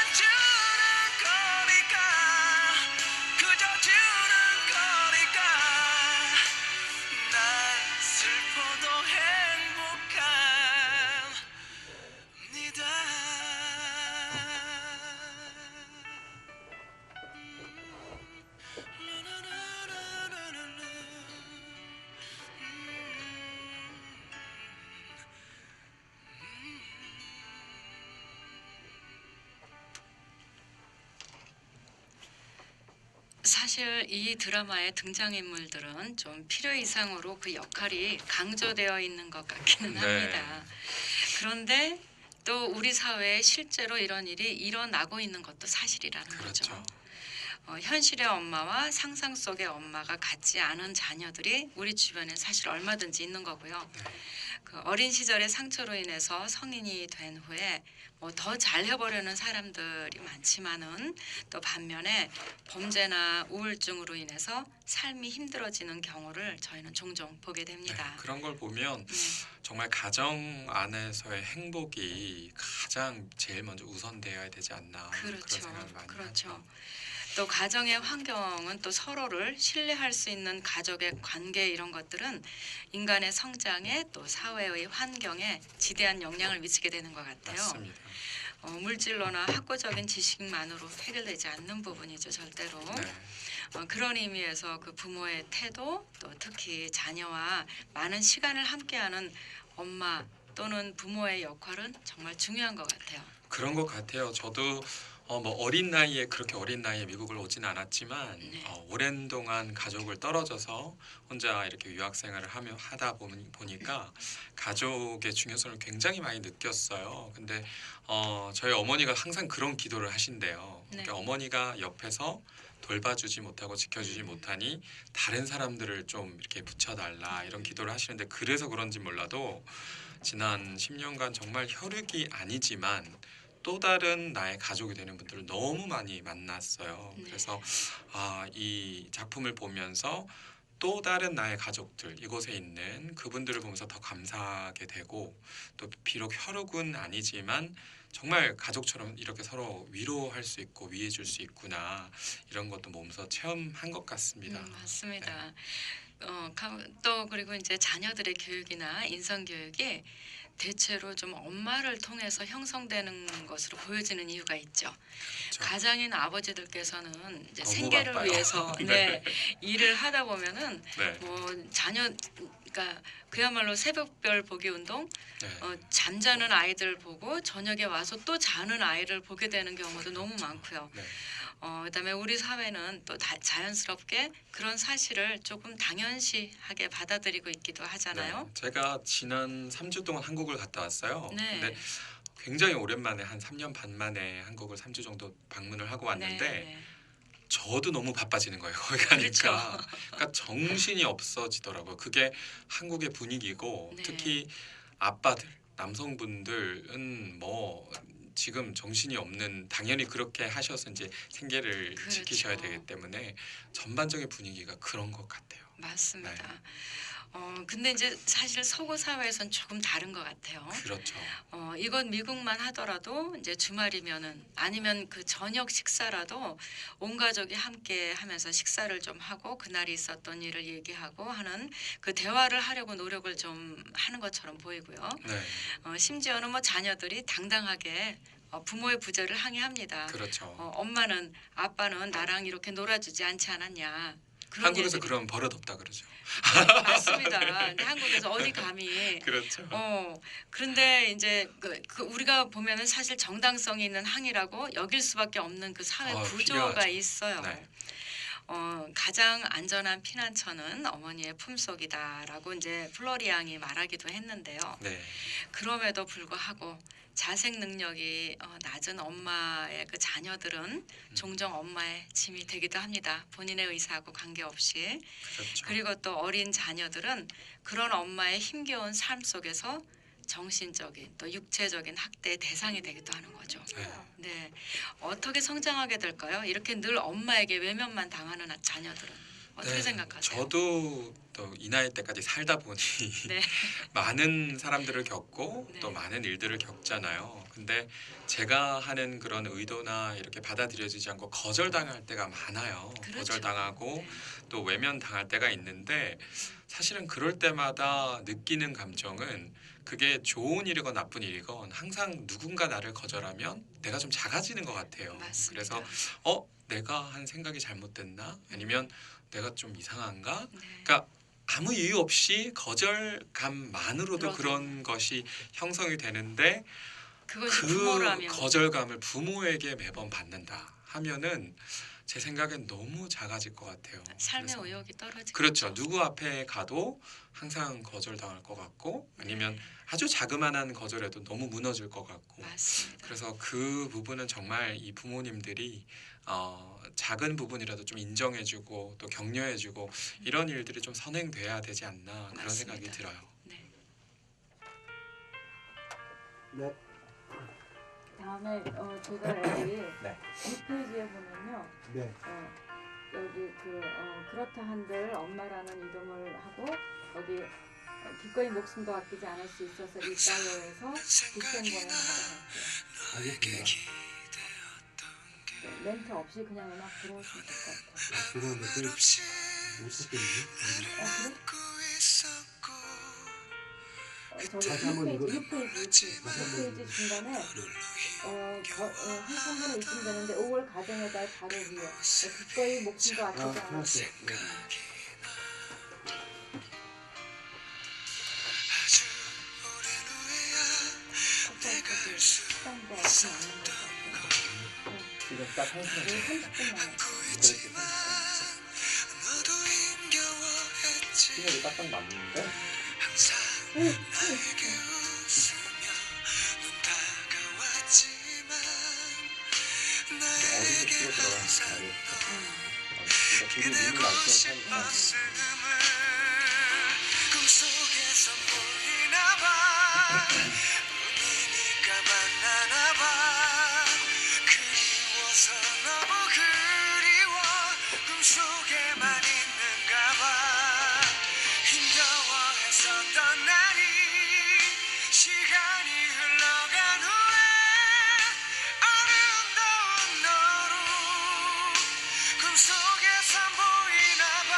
사실 이 드라마의 등장인물들은 좀 필요 이상으로 그 역할이 강조되어 있는 것 같기는 네. 합니다. 그런데 또 우리 사회에 실제로 이런 일이 일어나고 있는 것도 사실이라는 그렇죠. 거죠. 현실의 엄마와 상상 속의 엄마가 같지 않은 자녀들이 우리 주변에 사실 얼마든지 있는 거고요. 그 어린 시절의 상처로 인해서 성인이 된 후에 뭐 더 잘해보려는 사람들이 많지만은 또 반면에 범죄나 우울증으로 인해서 삶이 힘들어지는 경우를 저희는 종종 보게 네, 됩니다. 그런 걸 보면 네. 정말 가정 안에서의 행복이 가장 제일 먼저 우선되어야 되지 않나 그런 그렇죠. 생각을 많이 그렇죠. 하죠. 또 가정의 환경은 또 서로를 신뢰할 수 있는 가족의 관계 이런 것들은 인간의 성장에 또 사회의 환경에 지대한 영향을 미치게 되는 것 같아요. 맞습니다. 물질로나 학구적인 지식만으로 해결되지 않는 부분이죠, 절대로. 네. 그런 의미에서 그 부모의 태도 또 특히 자녀와 많은 시간을 함께하는 엄마 또는 부모의 역할은 정말 중요한 것 같아요. 그런 것 같아요. 저도 뭐 어린 나이에 그렇게 어린 나이에 미국을 오진 않았지만 네. 오랜 동안 가족을 떨어져서 혼자 이렇게 유학 생활을 하다 보니까 가족의 중요성을 굉장히 많이 느꼈어요. 근데 저희 어머니가 항상 그런 기도를 하신대요. 네. 그러니까 어머니가 옆에서 돌봐주지 못하고 지켜주지 못하니 다른 사람들을 좀 이렇게 붙여달라 이런 기도를 하시는데 그래서 그런지 몰라도 지난 10년간 정말 혈육이 아니지만 또 다른 나의 가족이 되는 분들을 너무 많이 만났어요. 네. 그래서 이 작품을 보면서 또 다른 나의 가족들 이곳에 있는 그분들을 보면서 더 감사하게 되고 또 비록 혈육은 아니지만 정말 가족처럼 이렇게 서로 위로할 수 있고 위해 줄 수 있구나 이런 것도 몸소 체험한 것 같습니다. 맞습니다. 또 그리고 이제 자녀들의 교육이나 인성 교육이 대체로 좀 엄마를 통해서 형성되는 것으로 보여지는 이유가 있죠. 그렇죠. 가장인 아버지들께서는 이제 너무 생계를 바빠요. 위해서 네. 일을 하다 보면은 네. 뭐 자녀 그러니까 그야말로 새벽별 보기 운동, 네. 잠자는 아이들 보고 저녁에 와서 또 자는 아이를 보게 되는 경우도 너무 많고요. 네. 그다음에 우리 사회는 또 자연스럽게 그런 사실을 조금 당연시하게 받아들이고 있기도 하잖아요. 네. 제가 지난 3주 동안 한국을 갔다 왔어요. 네. 근데 굉장히 오랜만에 한 3년 반 만에 한국을 3주 정도 방문을 하고 왔는데 네. 저도 너무 바빠지는 거예요. 거기 그렇죠. 가니까. 그러니까 정신이 없어지더라고요. 그게 한국의 분위기고 네. 특히 아빠들, 남성분들은 뭐 지금 정신이 없는 당연히 그렇게 하셔서 이제 생계를 그렇죠. 지키셔야 되기 때문에 전반적인 분위기가 그런 것 같아요. 맞습니다. 네. 근데 이제 사실 서구 사회에선 조금 다른 것 같아요. 그렇죠. 이건 미국만 하더라도 이제 주말이면은 아니면 그 저녁 식사라도 온 가족이 함께 하면서 식사를 좀 하고 그날이 있었던 일을 얘기하고 하는 그 대화를 하려고 노력을 좀 하는 것처럼 보이고요. 네. 심지어는 뭐 자녀들이 당당하게 부모의 부재를 항의합니다. 그렇죠. 엄마는 아빠는 나랑 이렇게 놀아주지 않지 않았냐. 그런 한국에서 일들이- 그런 버릇 없다 그러죠. 맞습니다. 근데 한국에서 어디 감히 그렇죠. 그런데 이제 그 우리가 보면은 사실 정당성이 있는 항의라고 여길 수밖에 없는 그 사회 구조가 필요하죠. 있어요. 네. 가장 안전한 피난처는 어머니의 품속이다라고 이제 플로리 양이 말하기도 했는데요. 네. 그럼에도 불구하고 자생 능력이 낮은 엄마의 그 자녀들은 종종 엄마의 짐이 되기도 합니다. 본인의 의사하고 관계없이. 그렇죠. 그리고 또 어린 자녀들은 그런 엄마의 힘겨운 삶 속에서 정신적인 또 육체적인 학대의 대상이 되기도 하는 거죠. 네. 네, 어떻게 성장하게 될까요? 이렇게 늘 엄마에게 외면만 당하는 자녀들은 어떻게 네, 생각하세요? 저도 또 이 나이 때까지 살다 보니 네, 많은 사람들을 겪고 네. 또 많은 일들을 겪잖아요. 근데 제가 하는 그런 의도나 이렇게 받아들여지지 않고 거절당할 때가 많아요. 그렇죠. 거절당하고 네. 또 외면당할 때가 있는데 사실은 그럴 때마다 느끼는 감정은 그게 좋은 일이건 나쁜 일이건 항상 누군가 나를 거절하면 내가 좀 작아지는 것 같아요. 맞습니다. 그래서 내가 한 생각이 잘못됐나? 아니면 내가 좀 이상한가? 네. 그러니까 아무 이유 없이 거절감만으로도 그러게요. 그런 것이 형성이 되는데 그것이 그 부모라면 거절감을 부모에게 매번 받는다 하면은 제 생각엔 너무 작아질 것 같아요. 삶의 그래서 의욕이 떨어지죠. 그렇죠. 누구 앞에 가도 항상 거절당할 것 같고 아니면 아주 자그마한 거절에도 너무 무너질 것 같고 맞습니다. 그래서 그 부분은 정말 이 부모님들이 작은 부분이라도 좀 인정해주고 또 격려해주고 이런 일들이 좀 선행돼야 되지 않나 그런 맞습니다. 생각이 들어요. 네. 네. 다음에 제가 여기 네. 2페이지에 보면요. 네. 여기 그렇다 한들 엄마라는 이름을 하고 어디 기꺼이 목숨도 아끼지 않을 수 있어서 일가요에서 디셈버에 나가갈게요. 알겠습니다. 네, 멘트 없이 그냥 음악 들어오시면 될 것 같아요. 그런데 그 못 찾겠니? 저기 다시 한번 6페이지 중간에 한 3분의 1쯤 되는데 5월 가정의 달 바로 위에 기꺼이 목숨도 아끼지 않을 수 찾았어요. 네. 식당도 없이 않는 것 같아요. 지금 딱 한 시간 30분 남았어요. 시간이 딱딱 맞는데 어디서 치고 들어가는지 알겠어. 그러니까 둘이 눈을 맞추면 하니까 꿈속에서 보이나봐 꿈이니까 만나나봐 그리워서 너무 그리워 꿈속에만 있는가봐 힘겨워했었던 날이 시간이 흘러간 후에 아름다운 너로 꿈속에서 보이나봐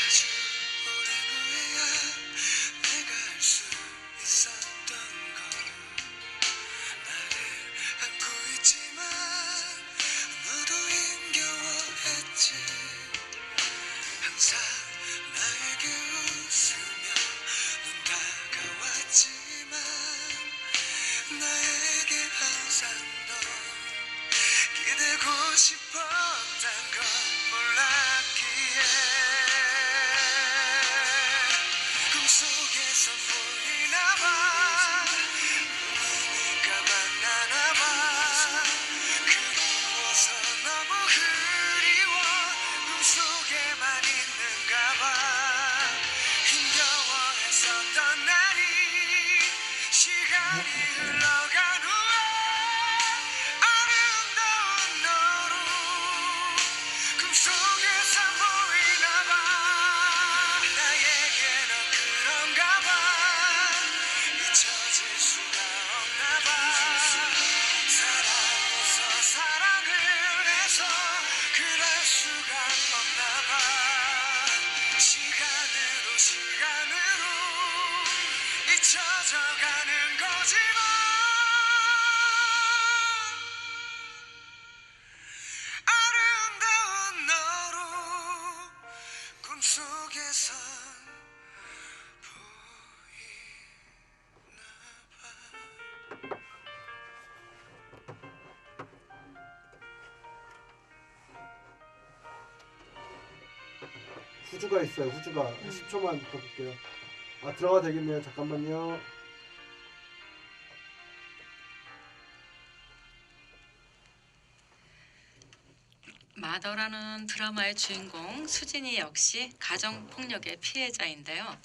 아주 오랜 후에야 내가 알 수 있었던 걸 나를 안고 있지만 너도 힘겨워했지 항상 나에게 웃으며 눈 다가왔지만 나에게 항상 넌 기대고 싶었단 걸 몰랐기에 꿈속에서 보이나봐 꿈이니까 만나나봐 그리워서 너무 그리워 꿈속에만 있는가봐 힘겨워했었던 날이 시간이 흘러간 후에 아름다운 너로 꿈속에서 보이나봐 나에게 넌 그런가봐 잊혀질 수가 없나봐 사랑해서 사랑을 해서 그럴 수가 없나봐 시간으로 잊혀져가는 거지만 아름다운 너로 꿈속에선 후주가 있어요. 후주가 10초만 더 볼게요. 아 들어가 되겠네요. 잠깐만요. 마더라는 드라마의 주인공 수진이 역시 가정폭력의 피해자인데요.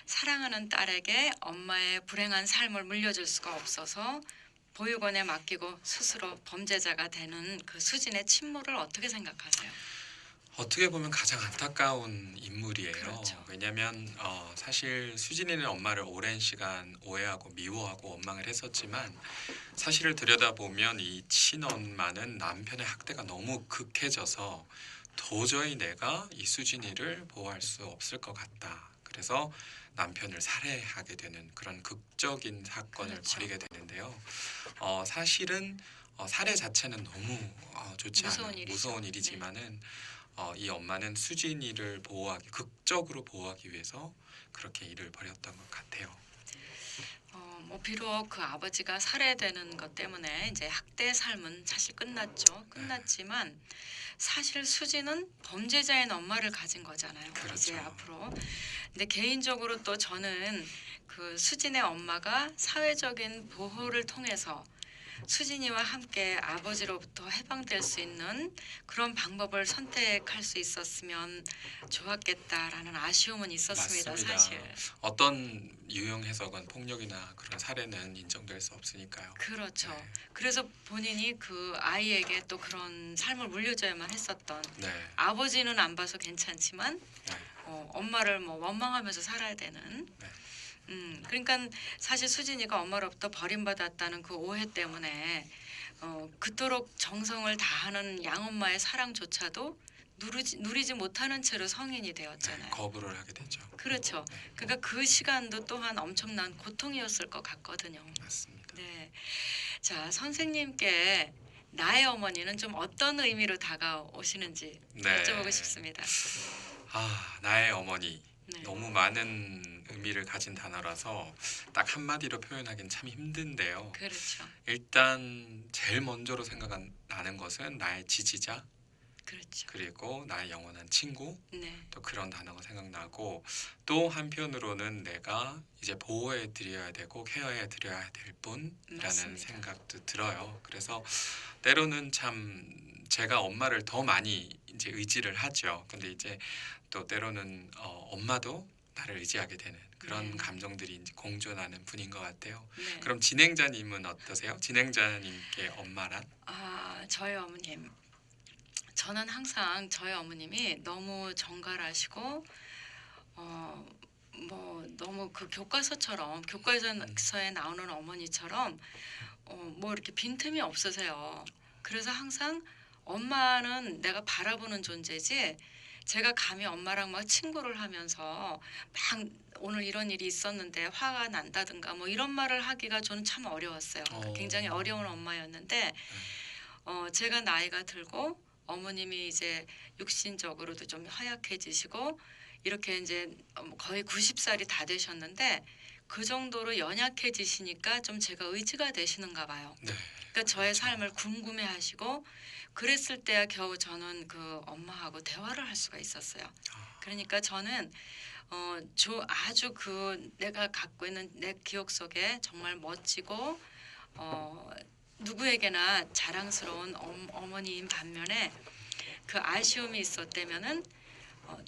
사랑하는 딸에게 엄마의 불행한 삶을 물려줄 수가 없어서 보육원에 맡기고 스스로 범죄자가 되는 그 수진의 침몰을 어떻게 생각하세요? 어떻게 보면 가장 안타까운 인물이에요. 그렇죠. 왜냐하면 사실 수진이는 엄마를 오랜 시간 오해하고 미워하고 원망을 했었지만 사실을 들여다보면 이 친엄마는 남편의 학대가 너무 극해져서 도저히 내가 이 수진이를 보호할 수 없을 것 같다. 그래서 남편을 살해하게 되는 그런 극적인 사건을 그렇죠. 벌이게 되는데요. 사실은 살해 자체는 너무 좋지 무서운 않은 일이죠. 무서운 네. 일이지만은 이 엄마는 수진이를 극적으로 보호하기 위해서 그렇게 일을 벌였던 것 같아요. 뭐 비록 그 아버지가 살해되는 것 때문에 이제 학대 삶은 사실 끝났죠. 끝났지만 사실 수지는 범죄자인 엄마를 가진 거잖아요. 그렇죠. 이제 앞으로. 근데 개인적으로 또 저는 그 수진의 엄마가 사회적인 보호를 통해서 수진이와 함께 아버지로부터 해방될 수 있는 그런 방법을 선택할 수 있었으면 좋았겠다라는 아쉬움은 있었습니다. 맞습니다. 사실. 어떤 유형 해석은 폭력이나 그런 살해는 인정될 수 없으니까요. 그렇죠. 네. 그래서 본인이 그 아이에게 또 그런 삶을 물려줘야만 했었던 네. 아버지는 안 봐서 괜찮지만 네. 엄마를 뭐 원망하면서 살아야 되는. 네. 그러니까 사실 수진이가 엄마로부터 버림받았다는 그 오해 때문에 그토록 정성을 다하는 양엄마의 사랑조차도 누리지 못하는 채로 성인이 되었잖아요. 거부를 하게 되죠. 그렇죠. 그러니까 그 시간도 또한 엄청난 고통이었을 것 같거든요. 맞습니다. 네. 자, 선생님께 나의 어머니는 좀 어떤 의미로 다가오시는지 네. 여쭤보고 싶습니다. 나의 어머니. 네. 너무 많은 의미를 가진 단어라서 딱 한마디로 표현하기는 참 힘든데요. 그렇죠. 일단 제일 먼저로 생각나는 것은 나의 지지자, 그렇죠. 그리고 나의 영원한 친구, 네. 또 그런 단어가 생각나고, 또 한편으로는 내가 이제 보호해 드려야 되고 케어해 드려야 될 분이라는 맞습니다. 생각도 들어요. 그래서 때로는 참 제가 엄마를 더 많이 이제 의지를 하죠. 근데 이제 또 때로는 엄마도 나를 의지하게 되는 그런 네. 감정들이 이제 공존하는 분인 것 같아요. 네. 그럼 진행자님은 어떠세요? 진행자님께 엄마란? 저희 어머님. 저는 항상 저희 어머님이 너무 정갈하시고 뭐 너무 그 교과서에 나오는 어머니처럼 뭐 이렇게 빈틈이 없으세요. 그래서 항상 엄마는 내가 바라보는 존재지 제가 감히 엄마랑 막 친구를 하면서 막 오늘 이런 일이 있었는데 화가 난다든가 뭐 이런 말을 하기가 저는 참 어려웠어요. 굉장히 어려운 엄마였는데 제가 나이가 들고 어머님이 이제 육신적으로도 좀 허약해지시고 이렇게 이제 거의 90살이 다 되셨는데 그 정도로 연약해지시니까 좀 제가 의지가 되시는가 봐요. 네. 그러니까 저의 삶을 궁금해하시고 그랬을 때야 겨우 저는 그 엄마하고 대화를 할 수가 있었어요. 그러니까 저는 아주 그 내가 갖고 있는 내 기억 속에 정말 멋지고 누구에게나 자랑스러운 어머니인 반면에 그 아쉬움이 있었다면은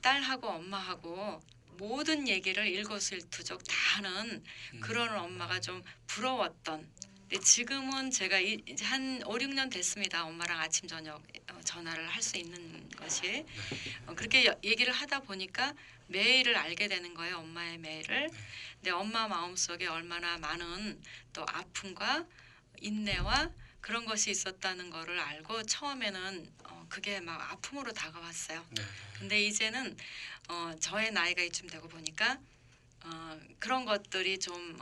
딸하고 엄마하고 모든 얘기를 일거수일투족 다 하는 그런 엄마가 좀 부러웠던. 근데 지금은 제가 이제 한 5, 6년 됐습니다. 엄마랑 아침 저녁 전화를 할 수 있는 것이. 그렇게 얘기를 하다 보니까 매일을 알게 되는 거예요. 엄마의 매일을. 근데 엄마 마음속에 얼마나 많은 또 아픔과 인내와 그런 것이 있었다는 거를 알고 처음에는 그게 막 아픔으로 다가왔어요. 네. 근데 이제는 저의 나이가 이쯤 되고 보니까 그런 것들이 좀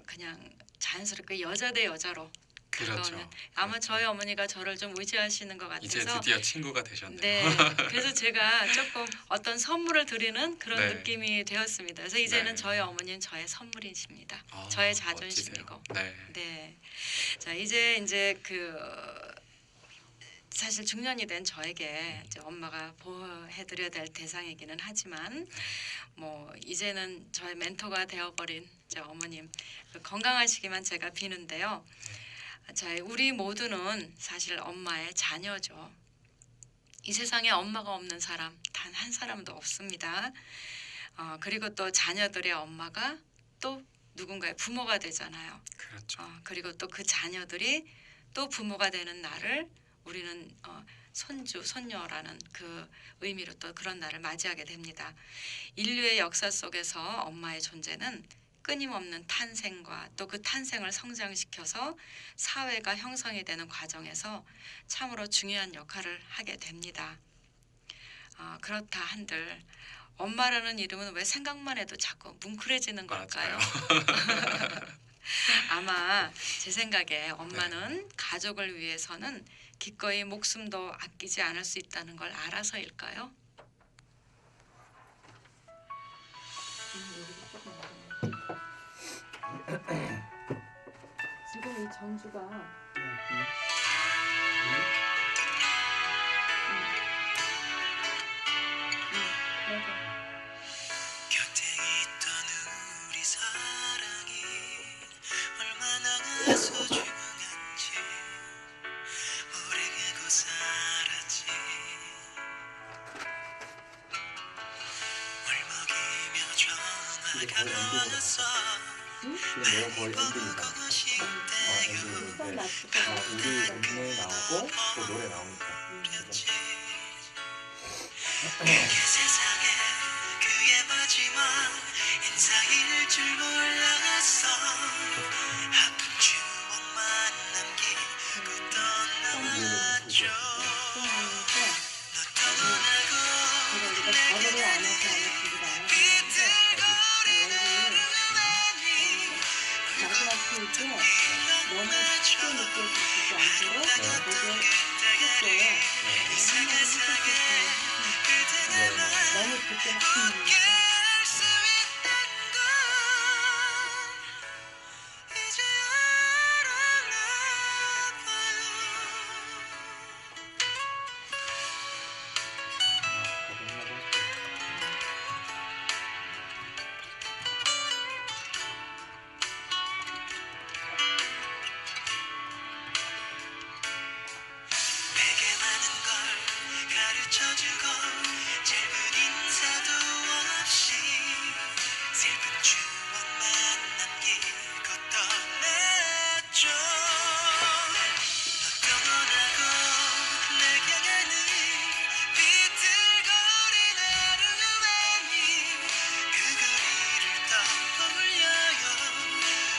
그냥 자연스럽게 여자 대 여자로 다가오는. 그렇죠. 아마 저희 어머니가 저를 좀 의지하시는 것 같아서. 이제 드디어 친구가 되셨네요. 네. 그래서 제가 조금 어떤 선물을 드리는 그런 네. 느낌이 되었습니다. 그래서 이제는 네. 저희 어머니는 저의 선물이십니다. 저의 자존심이고. 멋지세요. 네. 네. 자, 이제 그 사실 중년이 된 저에게 이제 엄마가 보호해드려야 될 대상이기는 하지만 뭐 이제는 저의 멘토가 되어버린 제 어머님 건강하시기만 제가 비는데요. 자, 우리 모두는 사실 엄마의 자녀죠. 이 세상에 엄마가 없는 사람 단 한 사람도 없습니다. 그리고 또 자녀들의 엄마가 또 누군가의 부모가 되잖아요. 그렇죠. 그리고 또 그 자녀들이 또 부모가 되는 날을 우리는 손주, 손녀라는 그 의미로 또 그런 날을 맞이하게 됩니다. 인류의 역사 속에서 엄마의 존재는 끊임없는 탄생과 또 그 탄생을 성장시켜서 사회가 형성이 되는 과정에서 참으로 중요한 역할을 하게 됩니다. 그렇다 한들 엄마라는 이름은 왜 생각만 해도 자꾸 뭉클해지는 걸까요? 맞아요. 아마 제 생각에 엄마는 가족을 위해서는 기꺼이 목숨도 아끼지 않을 수 있다는 걸 알아서일까요? 여기도 조금 어렵네. 지금 이 전주가 맞아. 곁에 있던 우리 사랑이 얼마나 소중한지 오래 그고 살았지. 울먹이며 전화가 왔어. 지금 내용 거의 엔딩이다. 보고 싶대요. 엔딩인데 우리 음내 나오고 또 노래 나오니까. 그죠? 그게 세상에 그의 마지막 인사일 줄 몰랐어. 아픈 추억만 남기고 떠나왔죠. 너 떠나고 제가 우리가 자료를 안 해서 알려주기가 비틀거리는 눈이 마지막 페이지에 너무 쉽게 느껴지지 않도록 거기에 쉽게 세상에 그대가 너무 깊게 막 함께 할 수 있다는 걸 이제 알아나 내게 많은 걸 가르쳐주고 짧은 인사도 없이 슬픈 추억만 남기고 떠났죠. 너 떠나고 내게 가는 비틀거린 하루만이 그 거리를 떠올려요.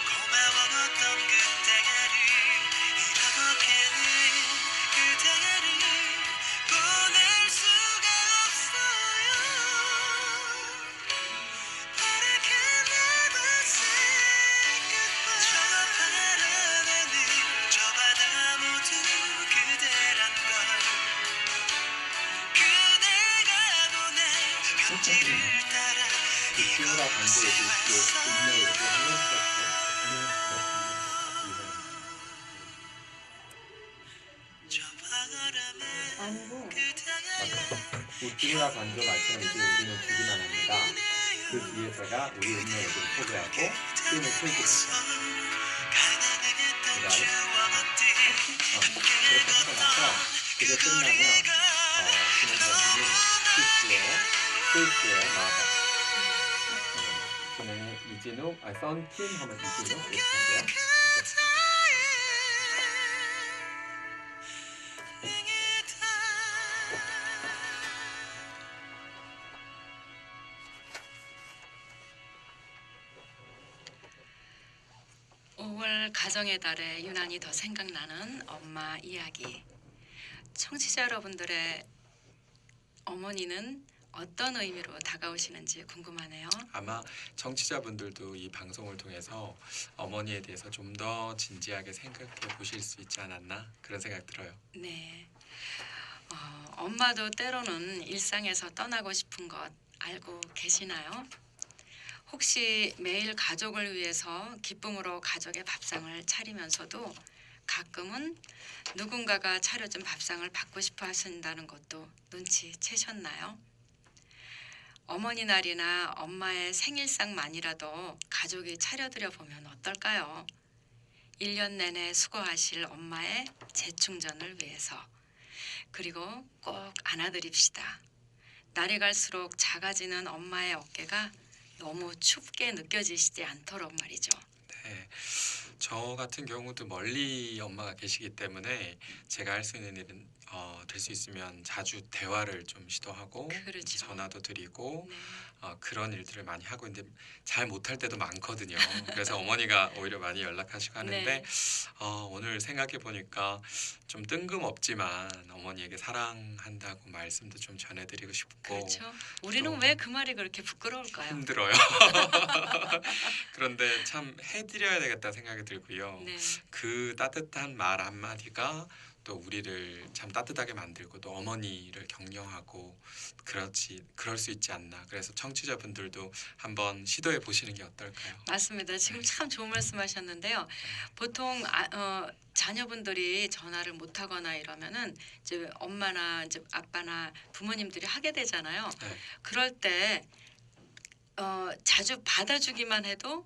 고마웠던 그때를 잃어버리는 그대를 보낼 수가 없어요. 바라게 never say goodbye. 저 바람에는 저 바다 모두 그대란 걸 그대가 보낸 편지를 따라 친구라 반대 이곳에 음내 얘기 왔어요. 저 바람에 아니고 우찌무라 간조 말처럼 이제 우리는 주기만 합니다. 그 뒤에 제가 우리 음내 얘기를 소개하고 게임을 풀고 가난했던 추억들 그렇게 하고 나서 그게 끝나면 진행자님이 스위치에 나와서 진행이 이진욱, 썬킴 하면 이진욱 이렇게 한대요. 가정의 달에 유난히 더 생각나는 엄마 이야기. 청취자 여러분들의 어머니는 어떤 의미로 다가오시는지 궁금하네요. 아마 청취자분들도 이 방송을 통해서 어머니에 대해서 좀 더 진지하게 생각해 보실 수 있지 않았나 그런 생각 들어요. 네. 엄마도 때로는 일상에서 떠나고 싶은 것 알고 계시나요? 혹시 매일 가족을 위해서 기쁨으로 가족의 밥상을 차리면서도 가끔은 누군가가 차려준 밥상을 받고 싶어 하신다는 것도 눈치채셨나요? 어머니 날이나 엄마의 생일상만이라도 가족이 차려드려 보면 어떨까요? 1년 내내 수고하실 엄마의 재충전을 위해서. 그리고 꼭 안아드립시다. 날이 갈수록 작아지는 엄마의 어깨가 너무 춥게 느껴지시지 않도록 말이죠. 네, 저 같은 경우도 멀리 엄마가 계시기 때문에 제가 할 수 있는 일은 될 수 있으면 자주 대화를 좀 시도하고 그렇죠. 전화도 드리고 네. 그런 일들을 많이 하고 있는데 잘 못할 때도 많거든요. 그래서 어머니가 오히려 많이 연락하시고 하는데 네. 오늘 생각해 보니까 좀 뜬금없지만 어머니에게 사랑한다고 말씀도 좀 전해드리고 싶고 그렇죠. 우리는 또 왜 그 말이 그렇게 부끄러울까요? 힘들어요. 그런데 참 해드려야 되겠다 생각이 들고요. 네. 그 따뜻한 말 한마디가 또 우리를 참 따뜻하게 만들고 또 어머니를 격려하고 그럴 수 있지 않나. 그래서 청취자분들도 한번 시도해 보시는 게 어떨까요? 맞습니다. 지금 참 좋은 말씀하셨는데요. 보통 자녀분들이 전화를 못 하거나 이러면은 이제 엄마나 이제 아빠나 부모님들이 하게 되잖아요. 네. 그럴 때 자주 받아주기만 해도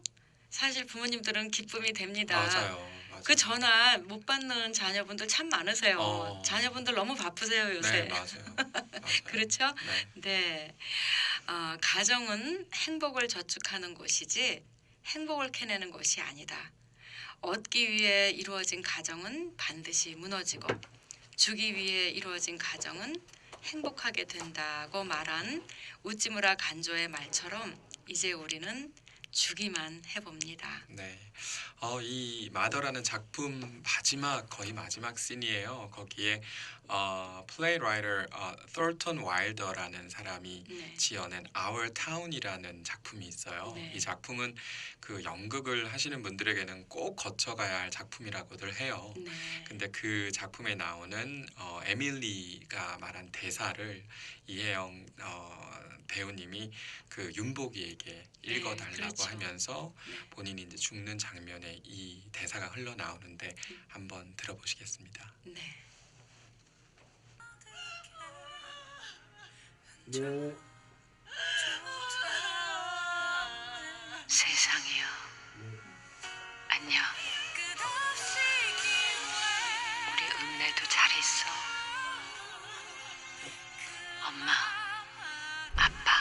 사실 부모님들은 기쁨이 됩니다. 맞아요. 그 전화 못 받는 자녀분들 참 많으세요. 어. 자녀분들 너무 바쁘세요 요새. 네, 맞아요. 맞아요. 그렇죠? 네. 네. 가정은 행복을 저축하는 곳이지 행복을 캐내는 곳이 아니다. 얻기 위해 이루어진 가정은 반드시 무너지고 주기 위해 이루어진 가정은 행복하게 된다고 말한 우찌무라 간조의 말처럼 이제 우리는 주기만 해봅니다. 네. 이 마더라는 작품 거의 마지막 씬이에요. 거기에 플레이라이터 톨턴 와일더라는 사람이 네. 지어낸 Our Town이라는 작품이 있어요. 네. 이 작품은 그 연극을 하시는 분들에게는 꼭 거쳐가야 할 작품이라고들 해요. 네. 근데 그 작품에 나오는 에밀리가 말한 대사를 이혜영 배우님이 그 윤복이에게 읽어달라고 그렇죠. 하면서 네. 본인이 이제 죽는 장면에 이 대사가 흘러나오는데 한번 들어보시겠습니다. 네. 네. 세상이여, 안녕. 우리 은혜도 잘 있어. 엄마, 아빠,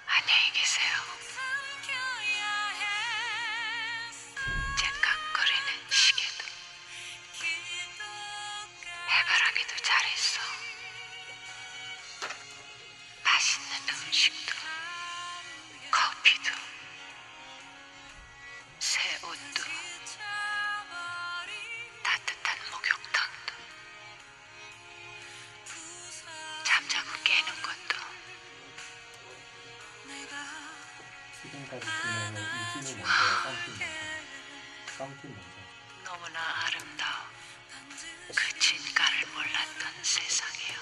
안녕히 계세요. 째깍거리는 시계도, 해바라기도 잘 있어. 맛있는 음식도, 커피도, 새 옷도, 따뜻한 목욕탕도, 잠자고 깨는 것도. 지금까지 진행을 이진우 먼저요, 썸팀 먼저. 너무나 아름다워. 그 진가를 몰랐던 세상이요.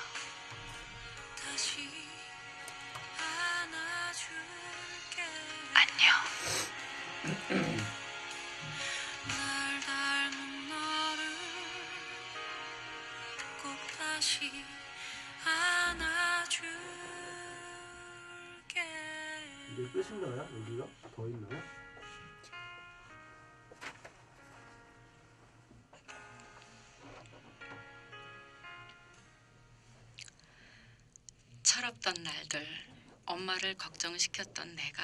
안녕. 이게 끝인가요? 여기가? 더 있나요? 철없던 날들 엄마를 걱정시켰던 내가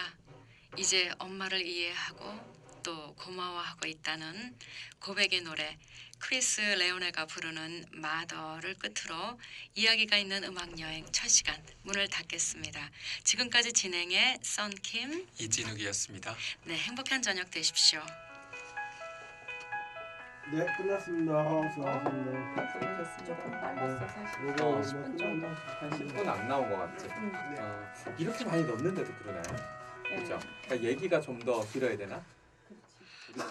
이제 엄마를 이해하고 또 고마워하고 있다는 고백의 노래 크리스 레오네가 부르는 마더를 끝으로 이야기가 있는 음악여행 첫 시간 문을 닫겠습니다. 지금까지 진행의 썬킴 이진욱이었습니다. 네, 행복한 저녁 되십시오. 네, 끝났습니다. 수고하셨습니다. 조금 빨랐어 사실. 요거 뭐 10분 정도. 한 10분 안 나온 것 같지? 이렇게 많이 넣는데도 그러나요? 네. 그렇죠? 그러니까 얘기가 좀 더 길어야 되나? 그렇지. 우리